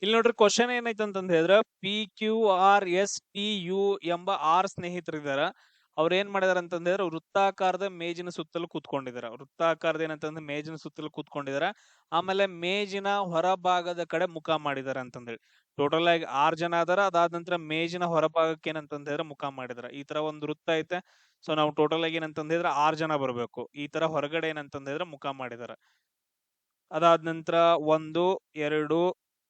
ಇಲ್ಲಿ ನೋಡ್ರಿ ಕ್ವಶನ್ ಏನೈತೆ ಅಂತಂದ್ ಹೇಳಿದ್ರ PQRSTU ಎಂಬ 6 ಸ್ನೇಹಿತರಿದಾರ. ಅವ್ರು ಏನ್ ಮಾಡಿದಾರ ಅಂತಂದ್ ಹೇಳಿದ್ರೆ ವೃತ್ತಾಕಾರದ ಮೇಜಿನ ಸುತ್ತಲೂ ಕೂತ್ಕೊಂಡಿದಾರ. ವೃತ್ತಾಕಾರದ ಏನಂತಂದ್ರೆ ಮೇಜಿನ ಸುತ್ತಲೂ ಕೂತ್ಕೊಂಡಿದಾರ. ಆಮೇಲೆ ಮೇಜಿನ ಹೊರಭಾಗದ ಕಡೆ ಮುಖ ಮಾಡಿದಾರ ಅಂತಂದೇಳಿ. ಟೋಟಲ್ ಆಗಿ 6 ಜನ ಅದಾರ. ಅದಾದ ನಂತರ ಮೇಜಿನ ಹೊರಭಾಗಕ್ಕೆ ಏನಂತಂದ್ ಹೇಳಿದ್ರೆ ಮುಖ ಮಾಡಿದಾರ. ಈ ತರ ಒಂದು ವೃತ್ತ ಐತೆ. ಸೊ ನಾವು ಟೋಟಲ್ ಆಗಿ ಏನಂತಂದ್ ಹೇಳಿದ್ರೆ 6 ಜನ ಬರ್ಬೇಕು. ಈ ತರ ಹೊರಗಡೆ ಏನಂತಂದ್ ಹೇಳಿದ್ರೆ ಮುಖ ಮಾಡಿದಾರ. ಅದಾದ ನಂತರ 1 2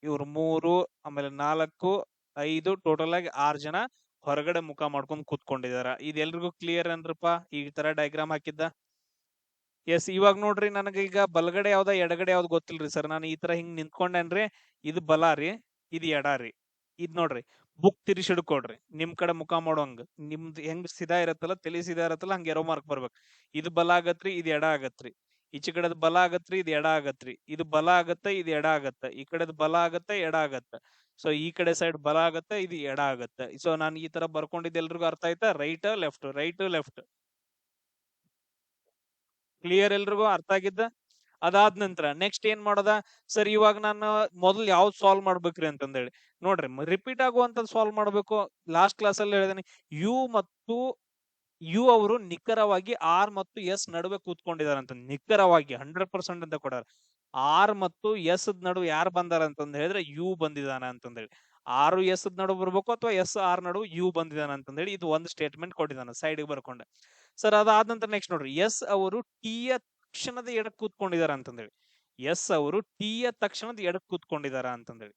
ಇವ್ರು 3 ಆಮೇಲೆ 4 5 ಟೋಟಲ್ ಆಗಿ 6 ಜನ ಹೊರಗಡೆ ಮುಖ ಮಾಡ್ಕೊಂಡು ಕೂತ್ಕೊಂಡಿದಾರ. ಇದೆಲ್ರಿಗೂ ಕ್ಲಿಯರ್ ಏನ್ರಪ್ಪ ಈ ತರ ಡಯಾಗ್ರಾಮ್ ಹಾಕಿದ್ದ? ಎಸ್, ಇವಾಗ ನೋಡ್ರಿ ನನಗೆ ಈಗ ಬಲಗಡೆ ಯಾವ್ದ ಎಡಗಡೆ ಯಾವ್ದು ಗೊತ್ತಿಲ್ರಿ ಸರ್. ನಾನು ಈ ತರ ಹಿಂಗ್ ನಿಂತ್ಕೊಂಡೇನ್ರಿ. ಇದು ಬಲ ರೀ, ಇದು ಎಡ ರೀ. ಇದ್ ನೋಡ್ರಿ ಬುಕ್ ತಿರ್ಸಿ ಹಿಡ್ಕೊಡ್ರಿ ನಿಮ್ ಕಡೆ ಮುಖ ಮಾಡೋಂಗ್. ನಿಮ್ದು ಹೆಂಗ್ ಸಿಧಾ ಇರತ್ತಲ್ಲ, ತಲೆ ಸಿಧಾ ಇರತ್ತಲ್ಲ, ಹಂಗ ಎರೋ ಮಾರ್ಕ್ ಬರ್ಬೇಕು. ಇದು ಬಲ ಆಗತ್ರಿ, ಇದು ಎಡ ಆಗತ್ರಿ. ಈಚೆ ಕಡೆದ್ ಬಲ ಆಗತ್ರಿ, ಇದು ಎಡ ಆಗತ್ರಿ. ಇದು ಬಲ ಆಗತ್ತ, ಇದು ಎಡ ಆಗತ್ತ. ಈ ಕಡೆದ್ ಬಲ ಆಗತ್ತ, ಎಡ ಆಗತ್ತ. ಸೊ ಈ ಕಡೆ ಸೈಡ್ ಬಲ ಆಗತ್ತ, ಇದು ಎಡ ಆಗತ್ತ. ಸೊ ನಾನು ಈ ತರ ಬರ್ಕೊಂಡಿದ್ದ ಎಲ್ರಿಗೂ ಅರ್ಥ ಆಯ್ತಾ? Right left, right left. Clear ಎಲ್ರಿಗೂ ಅರ್ಥ ಆಗಿದ್ದ? ಅದಾದ ನಂತರ ನೆಕ್ಸ್ಟ್ ಏನ್ ಮಾಡೋದ ಸರ್? ಇವಾಗ ನಾನು ಮೊದಲು ಯಾವ್ದು ಸಾಲ್ವ್ ಮಾಡ್ಬೇಕ್ರಿ ಅಂತಂದೇಳಿ ನೋಡ್ರಿ, ರಿಪೀಟ್ ಆಗುವಂತ ಸಾಲ್ವ್ ಮಾಡ್ಬೇಕು. ಲಾಸ್ಟ್ ಕ್ಲಾಸ್ ಅಲ್ಲಿ ಹೇಳಿದೀನಿ, ಯು ಅವರು ನಿಖರವಾಗಿ ಆರ್ ಮತ್ತು ಎಸ್ ನಡುವೆ ಕೂತ್ಕೊಂಡಿದ್ದಾರೆ ಅಂತ. ನಿಖರವಾಗಿ 100% ಅಂತ ಕೊಡಾರ. ಆರ್ ಮತ್ತು ಎಸ್ ನಡುವೆ ಯಾರು ಬಂದಾರ ಅಂತಂದ್ ಹೇಳಿದ್ರೆ ಯು ಬಂದಿದಾನ ಅಂತಂದೇಳಿ. ಆರು ಎಸ್ ನಡುವೆ ಬರ್ಬೇಕು ಅಥವಾ ಎಸ್ ಆರ್ ನಡುವೆ ಯು ಬಂದಿದಾನ ಅಂತಂದೇಳಿ ಇದು ಒಂದು ಸ್ಟೇಟ್ಮೆಂಟ್ ಕೊಟ್ಟಿದ್ದಾನ. ಸೈಡ್ಗೆ ಬರ್ಕೊಂಡೆ ಸರ್. ಅದಾದ ನಂತರ ನೆಕ್ಸ್ಟ್ ನೋಡ್ರಿ, ಎಸ್ ಅವರು ಟಿ ಯ ತಕ್ಷಣದ ಎಡಕ್ ಕೂತ್ಕೊಂಡಿದಾರ ಅಂತಂದೇಳಿ. ಎಸ್ ಅವರು ಟಿ ಯ ತಕ್ಷಣದ ಎಡಕ್ ಕೂತ್ಕೊಂಡಿದಾರ ಅಂತಂದೇಳಿ.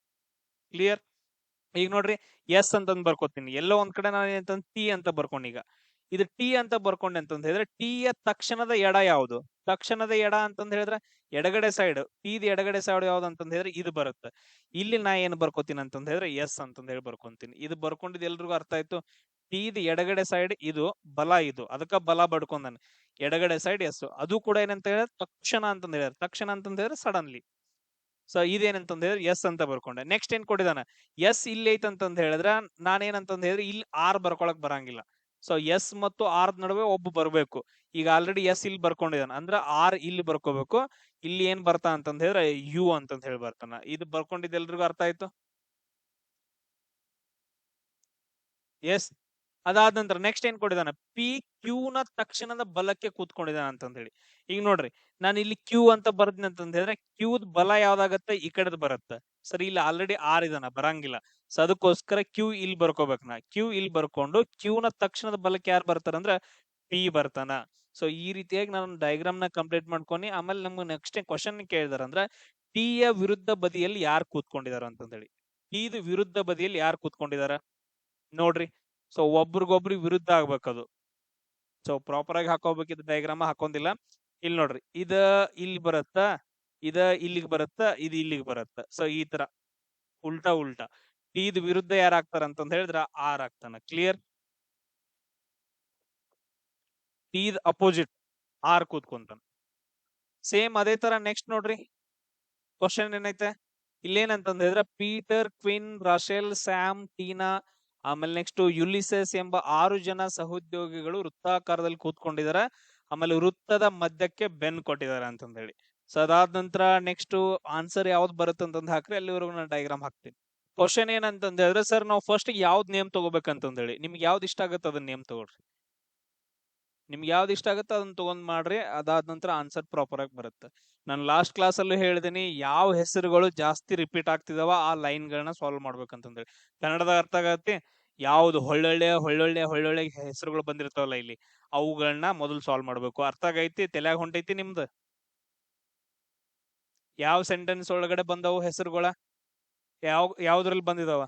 ಕ್ಲಿಯರ್? ಈಗ ನೋಡ್ರಿ, ಎಸ್ ಅಂತಂದ್ ಬರ್ಕೋತೀನಿ. ಎಲ್ಲೋ ಒಂದ್ ಕಡೆ ನಾನು ಏನಂತ ಟಿ ಅಂತ ಬರ್ಕೊಂಡ್, ಈಗ ಇದು ಟಿ ಅಂತ ಬರ್ಕೊಂಡೆ ಅಂತಂದ್ ಹೇಳಿದ್ರೆ ಟಿ ಯ ತಕ್ಷಣದ ಎಡ ಯಾವುದು? ತಕ್ಷಣದ ಎಡ ಅಂತಂದ್ ಹೇಳಿದ್ರೆ ಎಡಗಡೆ ಸೈಡ್, ಟಿದ ಎಡಗಡೆ ಸೈಡ್ ಯಾವ್ದು ಅಂತಂದ್ ಹೇಳಿದ್ರೆ ಇದು ಬರುತ್ತೆ. ಇಲ್ಲಿ ನಾ ಏನ್ ಬರ್ಕೋತೀನಿ ಅಂತಂದ್ ಹೇಳಿದ್ರೆ ಎಸ್ ಅಂತಂದ್ ಹೇಳಿ ಬರ್ಕೊಂತೀನಿ. ಇದು ಬರ್ಕೊಂಡಿದ್ ಎಲ್ರಿಗೂ ಅರ್ಥ ಆಯ್ತು. ಟಿದ ಎಡಗಡೆ ಸೈಡ್ ಇದು ಬಲ, ಇದು ಅದಕ್ಕ ಬಲ ಬಡ್ಕೊಂಡಾನೆ. ಎಡಗಡೆ ಸೈಡ್ ಎಸ್, ಅದು ಕೂಡ ಏನಂತ ಹೇಳಿದ್ರೆ ತಕ್ಷಣ ಅಂತಂದ್ ಹೇಳಿದ್ರೆ, ತಕ್ಷಣ ಅಂತಂದ್ ಹೇಳಿದ್ರೆ ಸಡನ್ಲಿ. ಸೊ ಇದೇನಂತಂದ್ ಹೇಳಿದ್ರೆ ಎಸ್ ಅಂತ ಬರ್ಕೊಂಡೆ. ನೆಕ್ಸ್ಟ್ ಏನ್ ಕೊಟ್ಟಿದಾನ? ಎಸ್ ಇಲ್ಲಿ ಐತಂತಂದ್ ಹೇಳಿದ್ರ ನಾನೇನಂತಂದ್ ಹೇಳಿದ್ರೆ ಇಲ್ಲಿ ಆರ್ ಬರ್ಕೊಳಕ್ ಬರಂಗಿಲ್ಲ. ಸೊ ಎಸ್ ಮತ್ತು ಆರ್ ನಡುವೆ ಒಬ್ಬ ಬರ್ಬೇಕು. ಈಗ ಆಲ್ರೆಡಿ ಎಸ್ ಇಲ್ಲಿ ಬರ್ಕೊಂಡಿದಾನ, ಅಂದ್ರ ಆರ್ ಇಲ್ಲಿ ಬರ್ಕೋಬೇಕು. ಇಲ್ಲಿ ಏನ್ ಬರ್ತಾ ಅಂತಂದ್ ಹೇಳಿದ್ರೆ ಯು ಅಂತಂದ್ ಹೇಳಿ ಬರ್ತಾನ. ಇದು ಬರ್ಕೊಂಡಿದ್ ಎಲ್ರಿಗೂ ಅರ್ಥ ಆಯ್ತು? ಎಸ್. ಅದಾದ ನಂತರ ನೆಕ್ಸ್ಟ್ ಏನ್ ಕೊಟ್ಟಿದಾನ? ಪಿ ಕ್ಯೂ ನ ತಕ್ಷಣದ ಬಲಕ್ಕೆ ಕೂತ್ಕೊಂಡಿದಾನ ಅಂತಂದ್ ಹೇಳಿ. ಈಗ ನೋಡ್ರಿ, ನಾನು ಇಲ್ಲಿ ಕ್ಯೂ ಅಂತ ಬರ್ದಿನಿ ಅಂತಂದ್ ಹೇಳಿದ್ರೆ ಕ್ಯೂದ್ ಬಲ ಯಾವ್ದಾಗತ್ತೆ? ಈ ಕಡೆದ್ ಬರುತ್ತೆ. ಸರಿ, ಇಲ್ಲಿ ಆಲ್ರೆಡಿ ಆರ್ ಇದಾನ, ಬರಂಗಿಲ್ಲ. ಸೊ ಅದಕ್ಕೋಸ್ಕರ ಕ್ಯೂ ಇಲ್ಲಿ ಬರ್ಕೋಬೇಕು. ನಾ ಕ್ಯೂ ಇಲ್ಲಿ ಬರ್ಕೊಂಡು ಕ್ಯೂ ನ ತಕ್ಷಣದ ಬಲಕ್ಕೆ ಯಾರು ಬರ್ತಾರಂದ್ರ ಪಿ ಬರ್ತಾನ. ಸೊ ಈ ರೀತಿಯಾಗಿ ನಾನು ಡಯಾಗ್ರಾಮ್ ನ ಕಂಪ್ಲೀಟ್ ಮಾಡ್ಕೊನಿ. ಆಮೇಲೆ ನಮ್ಗೆ ನೆಕ್ಸ್ಟ್ ಕ್ವಶನ್ ಕೇಳಿದಾರ ಅಂದ್ರ ಟಿ ಯ ವಿರುದ್ಧ ಬದಿಯಲ್ಲಿ ಯಾರು ಕೂತ್ಕೊಂಡಿದಾರ ಅಂತಂದ್ ಹೇಳಿ. ಟಿದು ವಿರುದ್ಧ ಬದಿಯಲ್ಲಿ ಯಾರು ಕೂತ್ಕೊಂಡಿದಾರ ನೋಡ್ರಿ. ಸೊ ಒಬ್ರಿಗೊಬ್ರಿಗೆ ವಿರುದ್ಧ ಆಗ್ಬೇಕದು. ಸೊ ಪ್ರಾಪರ್ ಆಗಿ ಹಾಕೋಬೇಕಿದ್ ಡಯಾಗ್ರಾಮ್ ಹಾಕೊಂಡಿಲ್ಲ. ಇಲ್ಲಿ ನೋಡ್ರಿ, ಇದ ಇಲ್ಲಿ ಬರುತ್ತ, ಇದ ಇಲ್ಲಿಗೆ ಬರುತ್ತ, ಇದು ಇಲ್ಲಿಗೆ ಬರುತ್ತ. ಸೊ ಈ ತರ ಉಲ್ಟಾ ಉಲ್ಟಾ. ಇದ್ ವಿರುದ್ಧ ಯಾರು ಆಗ್ತಾರ ಅಂತಂದ್ ಹೇಳಿದ್ರ ಆರ್ ಆಗ್ತಾನ. ಕ್ಲಿಯರ್? ಇದ್ ಅಪೋಸಿಟ್ ಆರ್ ಕೂತ್ಕೊಂತಾನ. ಸೇಮ್ ಅದೇ ತರ ನೆಕ್ಸ್ಟ್ ನೋಡ್ರಿ, ಕ್ವಶನ್ ಏನೈತೆ ಇಲ್ಲೇನಂತಂದ್ ಹೇಳಿದ್ರೆ ಪೀಟರ್, ಕ್ವಿನ್, ರಾಶೆಲ್, ಸ್ಯಾಮ್, ಟೀನಾ, ಆಮೇಲೆ ನೆಕ್ಸ್ಟ್ ಯುಲಿಸೆಸ್ ಎಂಬ 6 ಜನ ಸಹೋದ್ಯೋಗಿಗಳು ವೃತ್ತಾಕಾರದಲ್ಲಿ ಕೂತ್ಕೊಂಡಿದ್ದಾರೆ. ಆಮೇಲೆ ವೃತ್ತದ ಮಧ್ಯಕ್ಕೆ ಬೆನ್ ಕೊಟ್ಟಿದ್ದಾರೆ ಅಂತಂದ್ ಹೇಳಿ. ಸೊ ಅದಾದ ನಂತರ ನೆಕ್ಸ್ಟ್ ಆನ್ಸರ್ ಯಾವ್ದು ಬರುತ್ತೆ ಅಂತಂದ್ ಹಾಕ್ರಿ. ಅಲ್ಲಿವರೆಗೂ ನಾನು ಡಯಾಗ್ರಾಮ್ ಹಾಕ್ತೀನಿ. ಕ್ವಶನ್ ಏನಂತಂದ್ ಹೇಳಿದ್ರೆ ಸರ್, ನಾವು ಫಸ್ಟ್ ಯಾವ್ದು ನೇಮ್ ತಗೋಬೇಕಂತಂದ್ ಹೇಳಿ. ನಿಮ್ಗೆ ಯಾವ್ದು ಇಷ್ಟ ಆಗುತ್ತೆ ಅದನ್ನ ನೇಮ್ ತಗೊಳ್ರಿ. ನಿಮ್ಗೆ ಯಾವ್ದು ಇಷ್ಟ ಆಗುತ್ತೆ ಅದನ್ನ ತಗೊಂಡ್ ಮಾಡ್ರಿ. ಅದಾದ ನಂತರ ಆನ್ಸರ್ ಪ್ರಾಪರ್ ಆಗಿ ಬರುತ್ತೆ. ನಾನು ಲಾಸ್ಟ್ ಕ್ಲಾಸ್ ಅಲ್ಲೂ ಹೇಳಿದೀನಿ, ಯಾವ ಹೆಸರುಗಳು ಜಾಸ್ತಿ ರಿಪೀಟ್ ಆಗ್ತಿದಾವ ಆ ಲೈನ್ ಗಳನ್ನ ಸಾಲ್ವ್ ಮಾಡ್ಬೇಕಂತಂದೇಳಿ. ಕನ್ನಡದಾಗ ಅರ್ಥ ಆಗತ್ತೆ. ಯಾವ್ದು ಒಳ್ಳೊಳ್ಳೆ ಹೆಸರುಗಳು ಬಂದಿರ್ತಾವಲ್ಲ ಇಲ್ಲಿ, ಅವುಗಳನ್ನ ಮೊದಲು ಸಾಲ್ವ್ ಮಾಡ್ಬೇಕು. ಅರ್ಥ ಆಗೈತಿ? ತಲೆಯಾಗ ಹೊಂಟೈತಿ ನಿಮ್ದು? ಯಾವ ಸೆಂಟೆನ್ಸ್ ಒಳಗಡೆ ಬಂದವು ಹೆಸರುಗಳ? ಯಾವ್ದ್ರಲ್ಲಿ ಬಂದಿದಾವ?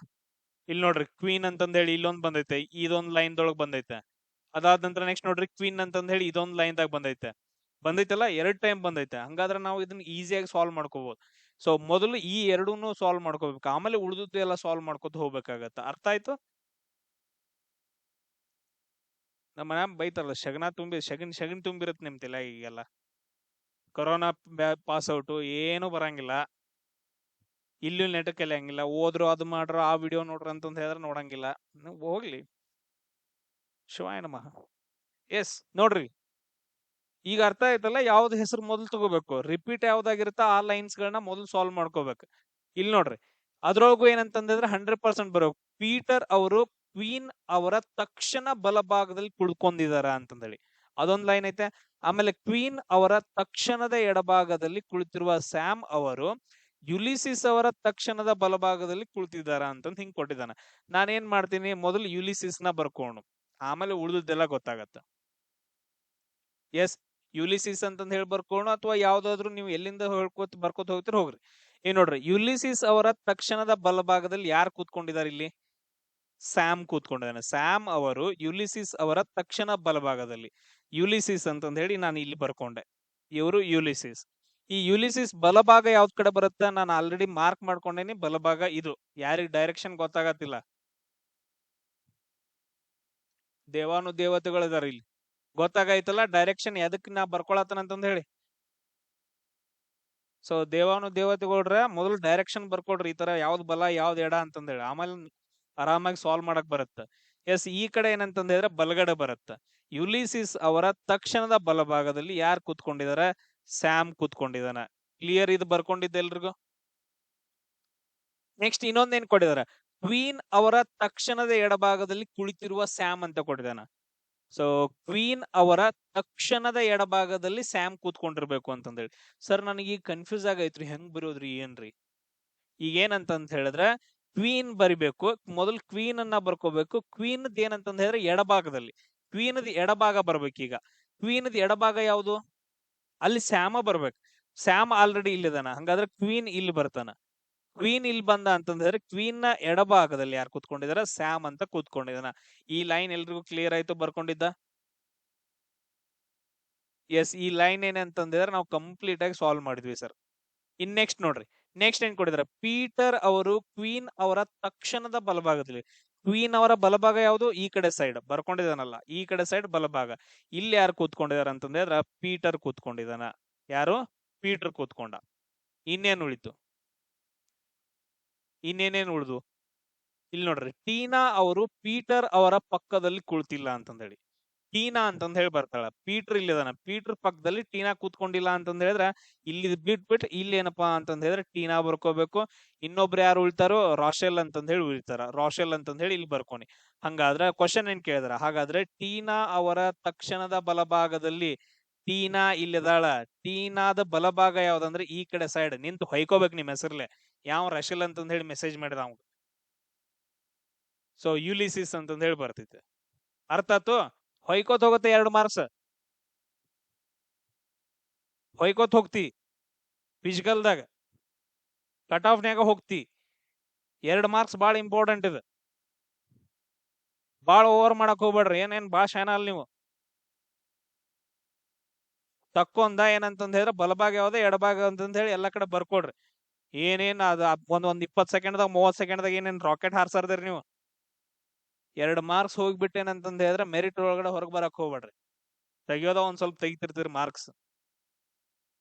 ಇಲ್ಲಿ ನೋಡ್ರಿ, ಕ್ವೀನ್ ಅಂತಂದ್ ಹೇಳಿ ಇಲ್ಲೊಂದ್ ಬಂದೈತೆ, ಇದೊಂದ್ ಲೈನ್ ದೊಳಗ್ ಬಂದೈತೆ. ಅದಾದ ನಂತರ ನೆಕ್ಸ್ಟ್ ನೋಡ್ರಿ, ಕ್ವೀನ್ ಅಂತಂದ್ ಹೇಳಿ ಇದೊಂದ್ ಲೈನ್ ದಾಗ ಬಂದೈತಲ್ಲ, 2 ಟೈಮ್ ಬಂದೈತೆ. ಹಂಗಾದ್ರೆ ನಾವು ಇದನ್ನ ಈಸಿಯಾಗಿ ಸಾಲ್ವ್ ಮಾಡ್ಕೋಬಹುದು. ಸೊ ಮೊದಲು ಈ ಎರಡೂನು ಸಾಲ್ವ್ ಮಾಡ್ಕೋಬೇಕು, ಆಮೇಲೆ ಉಳಿದದ್ದು ಎಲ್ಲ ಸಾಲ್ವ್ ಮಾಡ್ಕೊತ ಹೋಗ್ಬೇಕಾಗತ್ತ. ಅರ್ಥ ಆಯ್ತು? ನಮ್ಮ ಮನ್ಯಾಗ ಬೈತಾರಲ್ಲ, ಶಗನ್ ತುಂಬಿರತ್ ನಿಮ್ ತಲೆ. ಈಗೆಲ್ಲ ಕೊರೋನಾ ಪಾಸ್ ಔಟ್ ಏನು ಬರಂಗಿಲ್ಲ. ಇಲ್ಲೂ ನೆಟಕ್ ಹಂಗಿಲ್ಲ. ಹೋದ್ರು ಅದು ಮಾಡ್ರ, ಆ ವಿಡಿಯೋ ನೋಡ್ರ ಅಂತಂದ್ ಹೇಳಿದ್ರೆ ನೋಡಂಗಿಲ್ಲ. ಹೋಗ್ಲಿ, ಶಿವಾಯ ನಮಃ. ಎಸ್ ನೋಡ್ರಿ, ಈಗ ಅರ್ಥ ಆಯ್ತಲ್ಲ ಯಾವ್ದು ಹೆಸರು ಮೊದಲು ತಗೋಬೇಕು. ರಿಪೀಟ್ ಯಾವ್ದಾಗಿರುತ್ತ ಆ ಲೈನ್ಸ್ ಗಳನ್ನ ಮೊದಲು ಸಾಲ್ವ್ ಮಾಡ್ಕೋಬೇಕು. ಇಲ್ಲಿ ನೋಡ್ರಿ, ಅದ್ರೊಳಗು ಏನಂತಂದ್ರೆ 100% ಬರೋ ಪೀಟರ್ ಅವರು ಕ್ವೀನ್ ಅವರ ತಕ್ಷಣ ಬಲಭಾಗದಲ್ಲಿ ಕುಳ್ಕೊಂಡಿದಾರ ಅಂತಂದೇಳಿ ಅದೊಂದ್ ಲೈನ್ ಐತೆ. ಆಮೇಲೆ ಕ್ವೀನ್ ಅವರ ತಕ್ಷಣದ ಎಡಭಾಗದಲ್ಲಿ ಕುಳಿತಿರುವ ಸ್ಯಾಮ್ ಅವರು ಯುಲಿಸಿಸ್ ಅವರ ತಕ್ಷಣದ ಬಲಭಾಗದಲ್ಲಿ ಕುಳಿತಿದಾರ ಅಂತಂದ್ ಹಿಂಗ್ ಕೊಟ್ಟಿದ್ದಾನ. ನಾನೇನ್ ಮಾಡ್ತೀನಿ, ಮೊದಲು ಯುಲಿಸಿಸ್ ನ ಬರ್ಕೋಣ, ಆಮೇಲೆ ಉಳಿದದ್ದೆಲ್ಲ ಗೊತ್ತಾಗತ್ತ. ಎಸ್, ಯುಲಿಸಿಸ್ ಅಂತಂದ್ ಹೇಳಿ ಬರ್ಕೋಣ, ಅಥವಾ ಯಾವ್ದಾದ್ರು ನೀವು ಎಲ್ಲಿಂದ ಬರ್ಕೋತ ಹೋಗ್ತಿರ ಹೋಗ್ರಿ. ಏನ್ ನೋಡ್ರಿ, ಯುಲಿಸಿಸ್ ಅವರ ತಕ್ಷಣದ ಬಲಭಾಗದಲ್ಲಿ ಯಾರು ಕೂತ್ಕೊಂಡಿದ್ದಾರೆ ಇಲ್ಲಿ? ಸ್ಯಾಮ್ ಕೂತ್ಕೊಂಡಿದ್ದಾನೆ. ಸ್ಯಾಮ್ ಅವರು ಯುಲಿಸಿಸ್ ಅವರ ತಕ್ಷಣ ಬಲಭಾಗದಲ್ಲಿ, ಯುಲಿಸಿಸ್ ಅಂತಂದ್ ಹೇಳಿ ನಾನು ಇಲ್ಲಿ ಬರ್ಕೊಂಡೆ. ಇವರು ಯುಲಿಸಿಸ್. ಈ ಯುಲಿಸಿಸ್ ಬಲಭಾಗ ಯಾವ್ದ್ ಕಡೆ ಬರುತ್ತೆ? ನಾನು ಆಲ್ರೆಡಿ ಮಾರ್ಕ್ ಮಾಡ್ಕೊಂಡೇನಿ. ಬಲಭಾಗ ಇದು. ಯಾರಿಗ್ ಡೈರೆಕ್ಷನ್ ಗೊತ್ತಾಗತ್ತಿಲ್ಲ? ದೇವಾನು ದೇವತೆಗಳಿದಾರ ಇಲ್ಲಿ. ಗೊತ್ತಾಗೈತಲ್ಲ ಡೈರೆಕ್ಷನ್ ಎದಕ್ ನಾ ಬರ್ಕೊಳತನ ಅಂತಂದ್ ಹೇಳಿ. ಸೊ ದೇವಾನು ದೇವತೆಗಳ್ರ ಮೊದಲು ಡೈರೆಕ್ಷನ್ ಬರ್ಕೊಡ್ರಿ, ಈ ತರ ಯಾವ್ದ್ ಬಲ ಯಾವ್ದ್ ಎಡ ಅಂತಂದ್ ಹೇಳಿ. ಆಮೇಲೆ ಆರಾಮಾಗಿ ಸಾಲ್ವ್ ಮಾಡಕ್ ಬರುತ್ತೆ. ಎಸ್, ಈ ಕಡೆ ಏನಂತಂದ್ ಹೇಳಿದ್ರೆ ಬಲಗಡೆ ಬರುತ್ತೆ. ಯುಲಿಸಿಸ್ ಅವರ ತಕ್ಷಣದ ಬಲಭಾಗದಲ್ಲಿ ಯಾರು ಕೂತ್ಕೊಂಡಿದಾರ? ಸ್ಯಾಮ್ ಕೂತ್ಕೊಂಡಿದಾನ. ಕ್ಲಿಯರ್? ಇದು ಬರ್ಕೊಂಡಿದ್ದ ಎಲ್ರಿಗೂ? ನೆಕ್ಸ್ಟ್ ಇನ್ನೊಂದೇನ್ ಕೊಟ್ಟಿದಾರ? ಕ್ವೀನ್ ಅವರ ತಕ್ಷಣದ ಎಡಭಾಗದಲ್ಲಿ ಕುಳಿತಿರುವ ಸ್ಯಾಮ್ ಅಂತ ಕೊಟ್ಟಿದಾನ. ಸೊ ಕ್ವೀನ್ ಅವರ ತಕ್ಷಣದ ಎಡಭಾಗದಲ್ಲಿ ಸ್ಯಾಮ್ ಕೂತ್ಕೊಂಡಿರ್ಬೇಕು ಅಂತಂದೇಳಿ. ಸರ್ ನನಗೆ ಈಗ ಕನ್ಫ್ಯೂಸ್ ಆಗೈತ್ರಿ, ಹೆಂಗ್ ಬರೋದ್ರಿ ಏನ್ರಿ? ಈಗ ಏನಂತಂತ ಹೇಳಿದ್ರೆ ಕ್ವೀನ್ ಬರಿಬೇಕು, ಮೊದಲು ಕ್ವೀನ್ ಅನ್ನ ಬರ್ಕೋಬೇಕು. ಕ್ವೀನ್ ಏನಂತಂದ ಹೇಳಿದ್ರೆ ಎಡಭಾಗದಲ್ಲಿ, ಕ್ವೀನ್ ಎಡಭಾಗ ಬರ್ಬೇಕು. ಈಗ ಕ್ವೀನ್ ಎಡಭಾಗ ಯಾವುದು? ಅಲ್ಲಿ ಸ್ಯಾಮ ಬರ್ಬೇಕು. ಸ್ಯಾಮ್ ಆಲ್ರೆಡಿ ಇಲ್ಲಿದಾನ, ಹಂಗಾದ್ರೆ ಕ್ವೀನ್ ಇಲ್ಲಿ ಬರ್ತಾನ. ಕ್ವೀನ್ ಇಲ್ಲಿ ಬಂದ ಅಂತಂದ್ರೆ ಕ್ವೀನ್ ನ ಎಡಭಾಗದಲ್ಲಿ ಯಾರು ಕೂತ್ಕೊಂಡಿದಾರ? ಸ್ಯಾಮ್ ಅಂತ ಕೂತ್ಕೊಂಡಿದಾನ. ಈ ಲೈನ್ ಎಲ್ರಿಗೂ ಕ್ಲಿಯರ್ ಆಯ್ತು? ಬರ್ಕೊಂಡಿದ್ದ? ಎಸ್, ಈ ಲೈನ್ ಏನಂತಂದ್ರೆ ನಾವು ಕಂಪ್ಲೀಟ್ ಆಗಿ ಸಾಲ್ವ್ ಮಾಡಿದ್ವಿ ಸರ್. ಇನ್ ನೆಕ್ಸ್ಟ್ ನೋಡ್ರಿ, ನೆಕ್ಸ್ಟ್ ಏನ್ ಕೊಟ್ಟಿದಾರೆ? ಪೀಟರ್ ಅವರು ಕ್ವೀನ್ ಅವರ ತಕ್ಷಣದ ಬಲಭಾಗದಲ್ಲಿ, ಕ್ವೀನ್ ಅವರ ಬಲಭಾಗ ಯಾವುದು? ಈ ಕಡೆ ಸೈಡ್ ಬರ್ಕೊಂಡಿದಾನಲ್ಲ, ಈ ಕಡೆ ಸೈಡ್ ಬಲಭಾಗ. ಇಲ್ಲಿ ಯಾರು ಕೂತ್ಕೊಂಡಿದಾರ ಅಂತಂದ್ರೆ ಪೀಟರ್ ಕೂತ್ಕೊಂಡಿದಾನ. ಯಾರು? ಪೀಟರ್ ಕೂತ್ಕೊಂಡ. ಇನ್ನೇನ್ ಉಳಿತು? ಇನ್ನೇನೇನ್ ಉಳಿದು? ಇಲ್ಲಿ ನೋಡ್ರಿ, ಟೀನಾ ಅವರು ಪೀಟರ್ ಅವರ ಪಕ್ಕದಲ್ಲಿ ಕುಳಿತಿಲ್ಲ ಅಂತಂದ್ ಹೇಳಿ. ಟೀನಾ ಅಂತಂದ್ ಹೇಳಿ ಬರ್ತಾಳ. ಪೀಟರ್ ಇಲ್ಲಿದಾನ, ಪೀಟರ್ ಪಕ್ಕದಲ್ಲಿ ಟೀನಾ ಕೂತ್ಕೊಂಡಿಲ್ಲ ಅಂತಂದ್ ಹೇಳಿದ್ರೆ ಇಲ್ಲಿ ಬಿಟ್ಬಿಟ್ಟು ಇಲ್ಲಿ ಏನಪ್ಪಾ ಅಂತಂದ್ ಹೇಳಿದ್ರೆ ಟೀನಾ ಬರ್ಕೋಬೇಕು. ಇನ್ನೊಬ್ರು ಯಾರು ಉಳಿತಾರೋ? ರಾಶೆಲ್ ಅಂತಂದ್ ಹೇಳಿ ಉಳಿತಾರ. ರಾಶೆಲ್ ಅಂತಂದ್ ಹೇಳಿ ಇಲ್ಲಿ ಬರ್ಕೊನಿ. ಹಂಗಾದ್ರೆ ಕ್ವಶನ್ ಏನ್ ಕೇಳಿದಾರ? ಹಾಗಾದ್ರೆ ಟೀನಾ ಅವರ ತಕ್ಷಣದ ಬಲಭಾಗದಲ್ಲಿ ಟೀನಾ ಇಲ್ಲಿದಾಳ. ಟೀನಾದ ಬಲಭಾಗ ಯಾವ್ದಂದ್ರೆ ಈ ಕಡೆ ಸೈಡ್ ನಿಂತು ಹೊಯ್ಕೋಬೇಕು ನಿಮ್ ಹೆಸರ್ಲೆ. ಯಾವ ರಶೆಲ್ ಅಂತಂದ್ ಹೇಳಿ ಮೆಸೇಜ್ ಮಾಡಿದ ಅವ್ನು. ಸೊ ಯುಲಿಸಿಸ್ ಅಂತಂದ್ ಹೇಳಿ ಬರ್ತೈತೆ. ಅರ್ಥ ಆಯ್ತು? ಹೊಯ್ಕೋತ್ ಹೋಗುತ್ತೆ 2 ಮಾರ್ಕ್ಸ್. ಹೊಯ್ಕೋತ್ ಹೋಗ್ತಿ ಫಿಸಿಕಲ್ದಾಗ, ಕಟ್ ಆಫ್ ನ್ಯಾಗ ಹೋಗ್ತಿ. 2 ಮಾರ್ಕ್ಸ್ ಬಾಳ ಇಂಪಾರ್ಟೆಂಟ್ ಇದು. ಬಾಳ ಓವರ್ ಮಾಡಕ್ ಹೋಗ್ಬೇಡ್ರಿ. ಏನೇನ್ ಬಾಳ ಶಾನ ಅಲ್ ನೀವು. ತಕ್ಕೊಂದ ಏನಂತಂದ್ ಹೇಳಿದ್ರೆ ಬಲಭಾಗ ಯಾವ್ದು ಎಡಭಾಗ ಅಂತಂದ್ ಹೇಳಿ ಎಲ್ಲಾ ಕಡೆ ಬರ್ಕೊಡ್ರಿ. ಏನೇನ್ ಅದ ಒಂದ್ 20 ಸೆಕೆಂಡ್ದಾಗ 30 ಸೆಕೆಂಡ್ದಾಗ ಏನೇನ್ ರಾಕೆಟ್ ಹಾರ್ಸರ್ದಿರಿ ನೀವು. 2 ಮಾರ್ಕ್ಸ್ ಹೋಗ್ಬಿಟ್ಟೇನಂತಂದ್ ಹೇಳಿದ್ರೆ ಮೆರಿಟ್ ಒಳಗಡೆ ಹೊರಗ್ ಬರಕ್ ಹೋಗ್ಬೇಡ್ರಿ. ತೆಗಿಯೋದ ಒಂದ್ ಸ್ವಲ್ಪ ತೆಗಿತಿರ್ತೀರಿ ಮಾರ್ಕ್ಸ್.